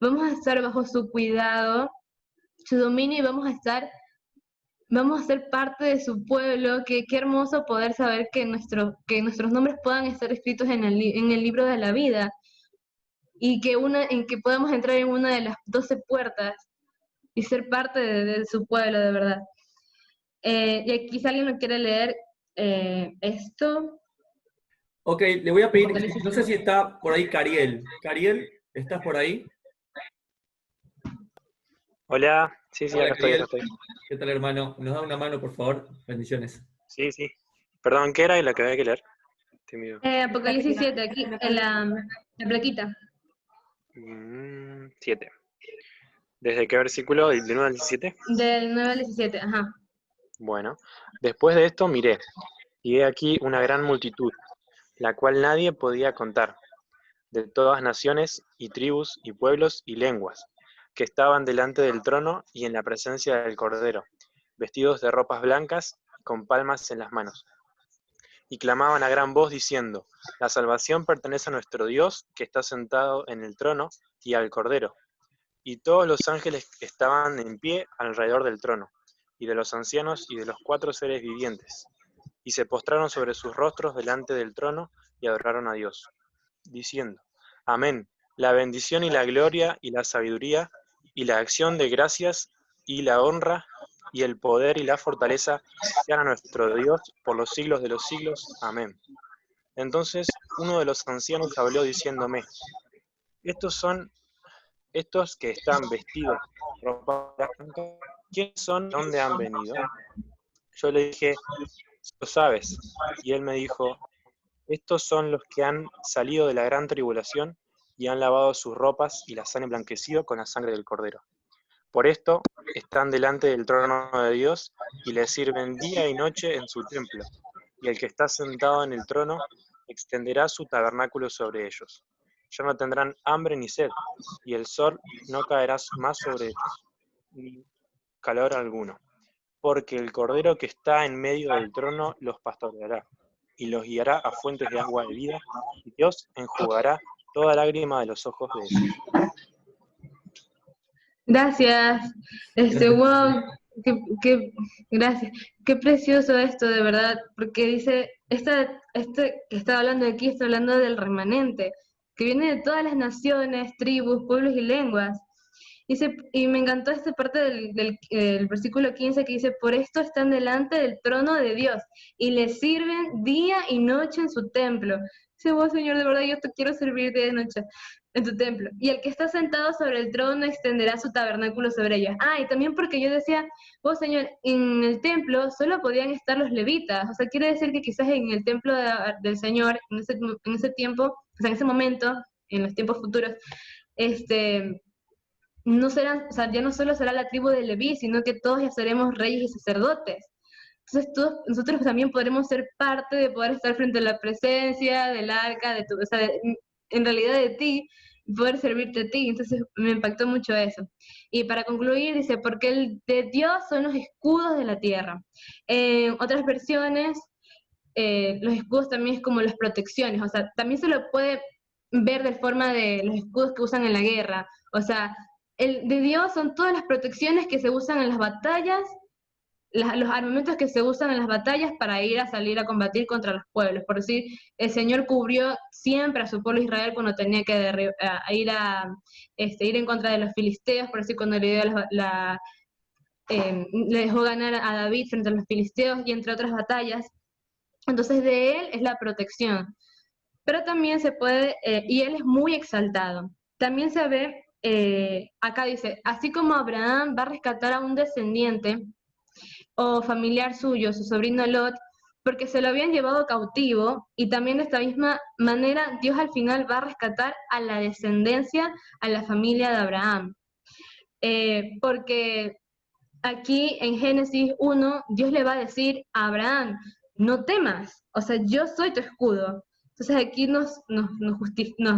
S2: Vamos a estar bajo su cuidado, su dominio, y vamos a ser parte de su pueblo. Qué hermoso poder saber que nuestros nombres puedan estar escritos en el libro de la vida, y en que podamos entrar en una de las 12 puertas y ser parte de su pueblo, de verdad. Y aquí si alguien lo quiere leer, esto.
S1: Ok, le voy a pedir, no sé si está por ahí Cariel. Cariel, ¿estás por ahí?
S18: Hola, sí,
S1: Hola,
S18: acá estoy.
S1: ¿Qué tal, hermano? ¿Nos da una mano, por favor? Bendiciones.
S18: Sí. Perdón, ¿qué era la que había que leer?
S2: Apocalipsis 7, aquí, en la plaquita.
S18: 7. ¿Desde qué versículo? ¿Del 9 al 17?
S2: Del 9 al 17, ajá.
S18: Bueno, después de esto miré, y he aquí una gran multitud, la cual nadie podía contar, de todas naciones, y tribus, y pueblos, y lenguas, que estaban delante del trono y en la presencia del Cordero, vestidos de ropas blancas, con palmas en las manos. Y clamaban a gran voz diciendo, la salvación pertenece a nuestro Dios, que está sentado en el trono, y al Cordero. Y todos los ángeles estaban en pie alrededor del trono, y de los ancianos y de los 4 seres vivientes. Y se postraron sobre sus rostros delante del trono, y adoraron a Dios, diciendo, amén, la bendición y la gloria y la sabiduría, y la acción de gracias, y la honra, y el poder y la fortaleza sean a nuestro Dios por los siglos de los siglos. Amén. Entonces uno de los ancianos habló diciéndome, estos que están vestidos de ropa blanca, ¿quiénes son? ¿De dónde han venido? Yo le dije, lo sabes. Y él me dijo, estos son los que han salido de la gran tribulación y han lavado sus ropas y las han emblanquecido con la sangre del Cordero. Por esto están delante del trono de Dios y le sirven día y noche en su templo. Y el que está sentado en el trono extenderá su tabernáculo sobre ellos. Ya no tendrán hambre ni sed, y el sol no caerá más sobre ellos, ni calor alguno. Porque el Cordero que está en medio del trono los pastoreará, y los guiará a fuentes de agua de vida, y Dios enjugará toda lágrima de los ojos de ellos.
S2: Gracias. Wow, gracias. Qué precioso esto, de verdad, porque dice, este que está hablando aquí, está hablando del remanente, que viene de todas las naciones, tribus, pueblos y lenguas. Y me encantó esta parte del versículo 15 que dice, por esto están delante del trono de Dios y le sirven día y noche en su templo. Dice, vos, Señor, de verdad yo te quiero servir día y noche en tu templo. Y el que está sentado sobre el trono extenderá su tabernáculo sobre ellos. Y también porque yo decía, vos, Señor, en el templo solo podían estar los levitas. O sea, quiere decir que quizás en el templo del Señor, en ese tiempo, o sea, en ese momento, en los tiempos futuros, no serán, o sea, ya no solo será la tribu de Leví, sino que todos ya seremos reyes y sacerdotes. Entonces nosotros también podremos ser parte de poder estar frente a la presencia del arca, o sea, en realidad de ti, y poder servirte a ti. Entonces me impactó mucho eso. Y para concluir, dice, porque el de Dios son los escudos de la tierra. En otras versiones, los escudos también es como las protecciones, o sea, también se lo puede ver de forma de los escudos que usan en la guerra. O sea, el de Dios son todas las protecciones que se usan en las batallas los armamentos que se usan en las batallas para salir a combatir contra los pueblos. Por decir, el Señor cubrió siempre a su pueblo Israel cuando tenía que ir en contra de los filisteos, por decir, cuando le dio le dejó ganar a David frente a los filisteos y entre otras batallas. Entonces de él es la protección. Pero también se puede, y él es muy exaltado. También se ve, acá dice, así como Abraham va a rescatar a un descendiente o familiar suyo, su sobrino Lot, porque se lo habían llevado cautivo, y también de esta misma manera Dios al final va a rescatar a la descendencia, a la familia de Abraham. Porque aquí en Génesis 1, Dios le va a decir a Abraham, no temas, o sea, yo soy tu escudo. Entonces aquí nos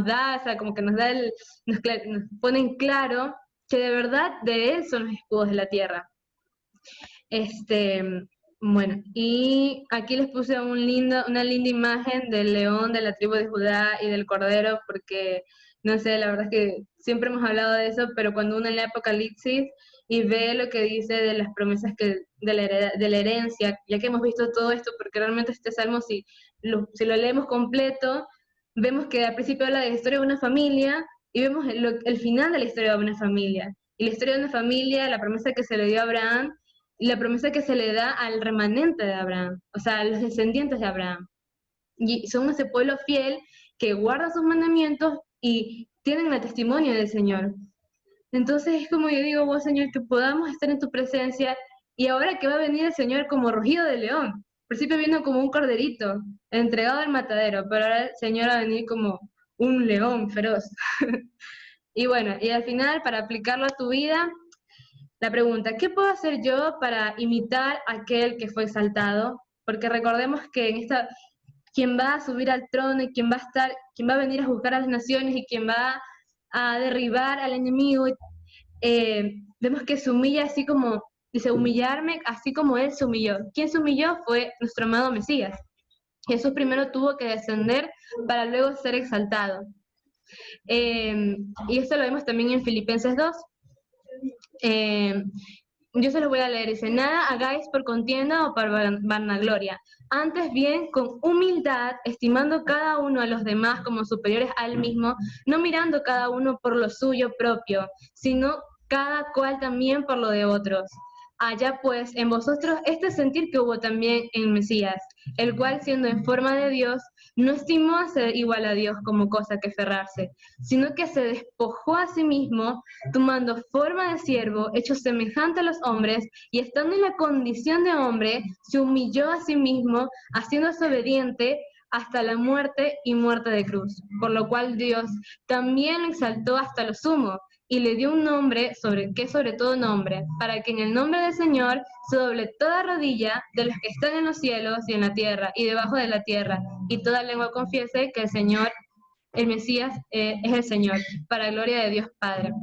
S2: da, o sea, como que nos pone en claro que de verdad de él son los escudos de la tierra. Bueno, y aquí les puse una linda imagen del león de la tribu de Judá y del cordero, porque, no sé, la verdad es que siempre hemos hablado de eso, pero cuando uno lee Apocalipsis y ve lo que dice de las promesas de la herencia, ya que hemos visto todo esto, porque realmente este salmo, si lo leemos completo, vemos que al principio habla de la historia de una familia, y vemos el final de la historia de una familia. Y la historia de una familia, la promesa que se le dio a Abraham, y la promesa que se le da al remanente de Abraham, o sea, a los descendientes de Abraham. Y son ese pueblo fiel que guarda sus mandamientos y tienen el testimonio del Señor. Entonces es como yo digo, vos Señor, que podamos estar en tu presencia, y ahora que va a venir el Señor como rugido de león. Al principio vino como un corderito, entregado al matadero, pero ahora el Señor va a venir como un león feroz. Y bueno, y al final, para aplicarlo a tu vida, la pregunta, ¿qué puedo hacer yo para imitar a aquel que fue exaltado? Porque recordemos que quien va a subir al trono y quien va a venir a juzgar a las naciones y quien va a derribar al enemigo, vemos que se humilla así como, dice, humillarme así como él se humilló. ¿Quién se humilló? Fue nuestro amado Mesías. Jesús primero tuvo que descender para luego ser exaltado. Y esto lo vemos también en Filipenses 2. Yo se los voy a leer, dice, nada hagáis por contienda o por vanagloria, antes bien con humildad, estimando cada uno a los demás como superiores a él mismo, no mirando cada uno por lo suyo propio, sino cada cual también por lo de otros. Haya pues en vosotros este sentir que hubo también en Mesías, el cual siendo en forma de Dios, no estimó a ser igual a Dios como cosa que aferrarse, sino que se despojó a sí mismo, tomando forma de siervo, hecho semejante a los hombres, y estando en la condición de hombre, se humilló a sí mismo, haciéndose obediente hasta la muerte y muerte de cruz, por lo cual Dios también lo exaltó hasta lo sumo, y le dio un nombre sobre todo nombre, para que en el nombre del Señor se doble toda rodilla de los que están en los cielos y en la tierra y debajo de la tierra, y toda lengua confiese que el Señor, el Mesías, es el Señor, para gloria de Dios Padre.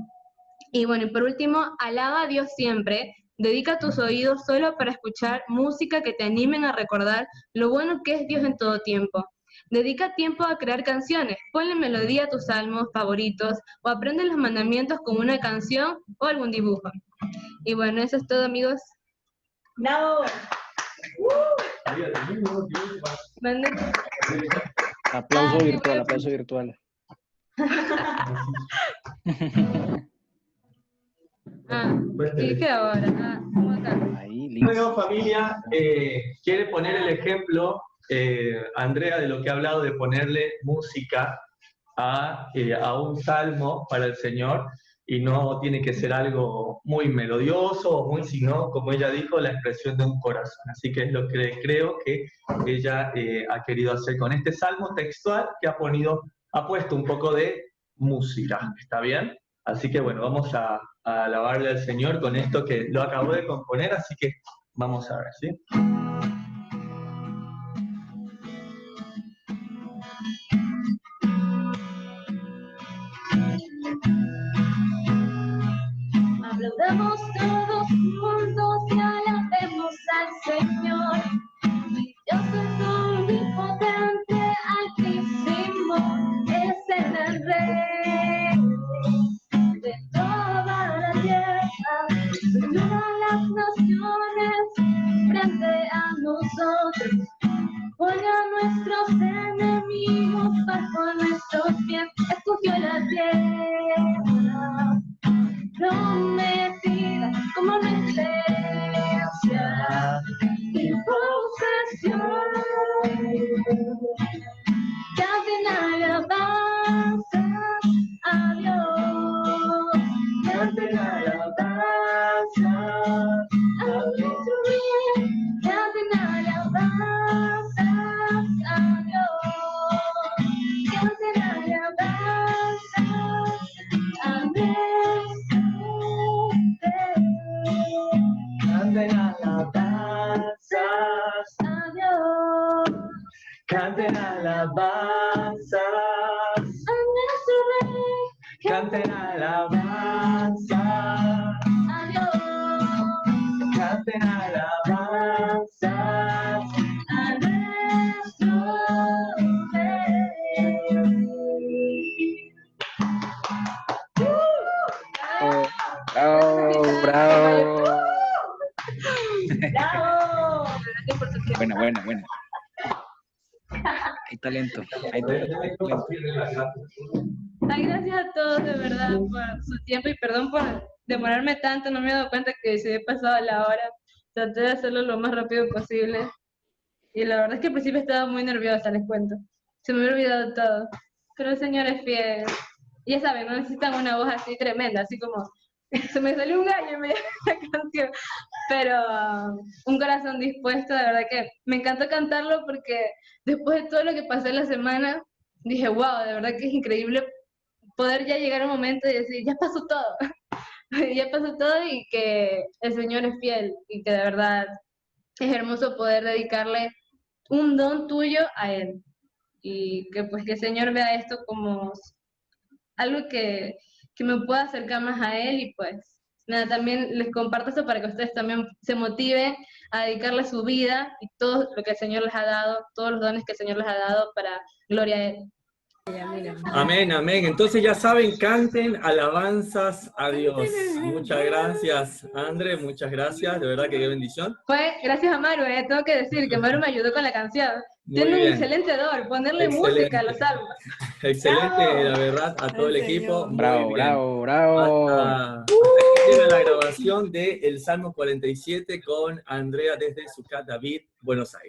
S2: Y bueno, y por último, alaba a Dios siempre, dedica tus oídos solo para escuchar música que te animen a recordar lo bueno que es Dios en todo tiempo. Dedica tiempo a crear canciones, ponle melodía a tus salmos favoritos o aprende los mandamientos con una canción o algún dibujo. Y bueno, eso es todo, amigos.
S12: ¡Bravo!
S15: Aplauso virtual, aplauso virtual.
S2: ¿Y qué ahora?
S1: Bueno, familia, quiere poner el ejemplo, Andrea, de lo que ha hablado de ponerle música a un salmo para el Señor, y no tiene que ser algo muy melodioso o muy, sino, como ella dijo, la expresión de un corazón. Así que es lo que creo que ella ha querido hacer con este salmo textual, que ha puesto un poco de música. ¿Está bien? Así que bueno, vamos a alabarle al Señor con esto que lo acabo de componer, así que vamos a ver, ¿sí?
S19: Aplaudamos todos juntos y alabemos al Señor. Dios es omnipotente, altísimo, es el Rey de toda la tierra. Todas las naciones nosotros. Pone a nuestros enemigos bajo nuestros pies. Escogió la tierra prometida como nuestra herencia y posesión. Canten alabanzas a Dios. Canten alabanzas a nuestro bien. Canten alabanzas a Dios. Canten alabanzas a nuestro Dios.
S1: Canten alabanzas
S19: a Dios.
S1: Canten alabanzas
S19: a nuestro Rey.
S1: Canten alabanzas
S19: a Dios.
S1: Canten alabanzas
S19: a nuestro Rey.
S20: Bravo, bravo.
S19: ¡Bravo!
S20: Buena. Hay talento.
S2: Ay, gracias a todos de verdad por su tiempo y perdón por demorarme tanto, no me he dado cuenta que se había pasado la hora. Traté de hacerlo lo más rápido posible y la verdad es que al principio estaba muy nerviosa, les cuento. Se me había olvidado todo, pero el Señor es fiel. Ya saben, no necesitan una voz así tremenda, así como se me salió un gallo y me dio la canción, pero un corazón dispuesto, de verdad que me encantó cantarlo porque después de todo lo que pasé la semana, dije, wow, de verdad que es increíble poder ya llegar a un momento y decir, ya pasó todo, ya pasó todo y que el Señor es fiel y que de verdad es hermoso poder dedicarle un don tuyo a Él y que pues que el Señor vea esto como algo que me pueda acercar más a Él y pues nada, también les comparto esto para que ustedes también se motiven a dedicarle su vida y todo lo que el Señor les ha dado, todos los dones que el Señor les ha dado para gloria a Él.
S1: Amén. Entonces ya saben, canten alabanzas a Dios. Muchas gracias, André, muchas gracias, de verdad que qué bendición.
S2: Fue gracias a Maru, tengo que decir que Maru me ayudó con la canción. Tiene un excelente don, ponerle música a los salmos.
S1: Excelente, la verdad, a todo el equipo.
S20: Bravo.
S1: Hasta aquí tiene la grabación del Salmo 47 con Andrea desde Sucat, David, Buenos Aires.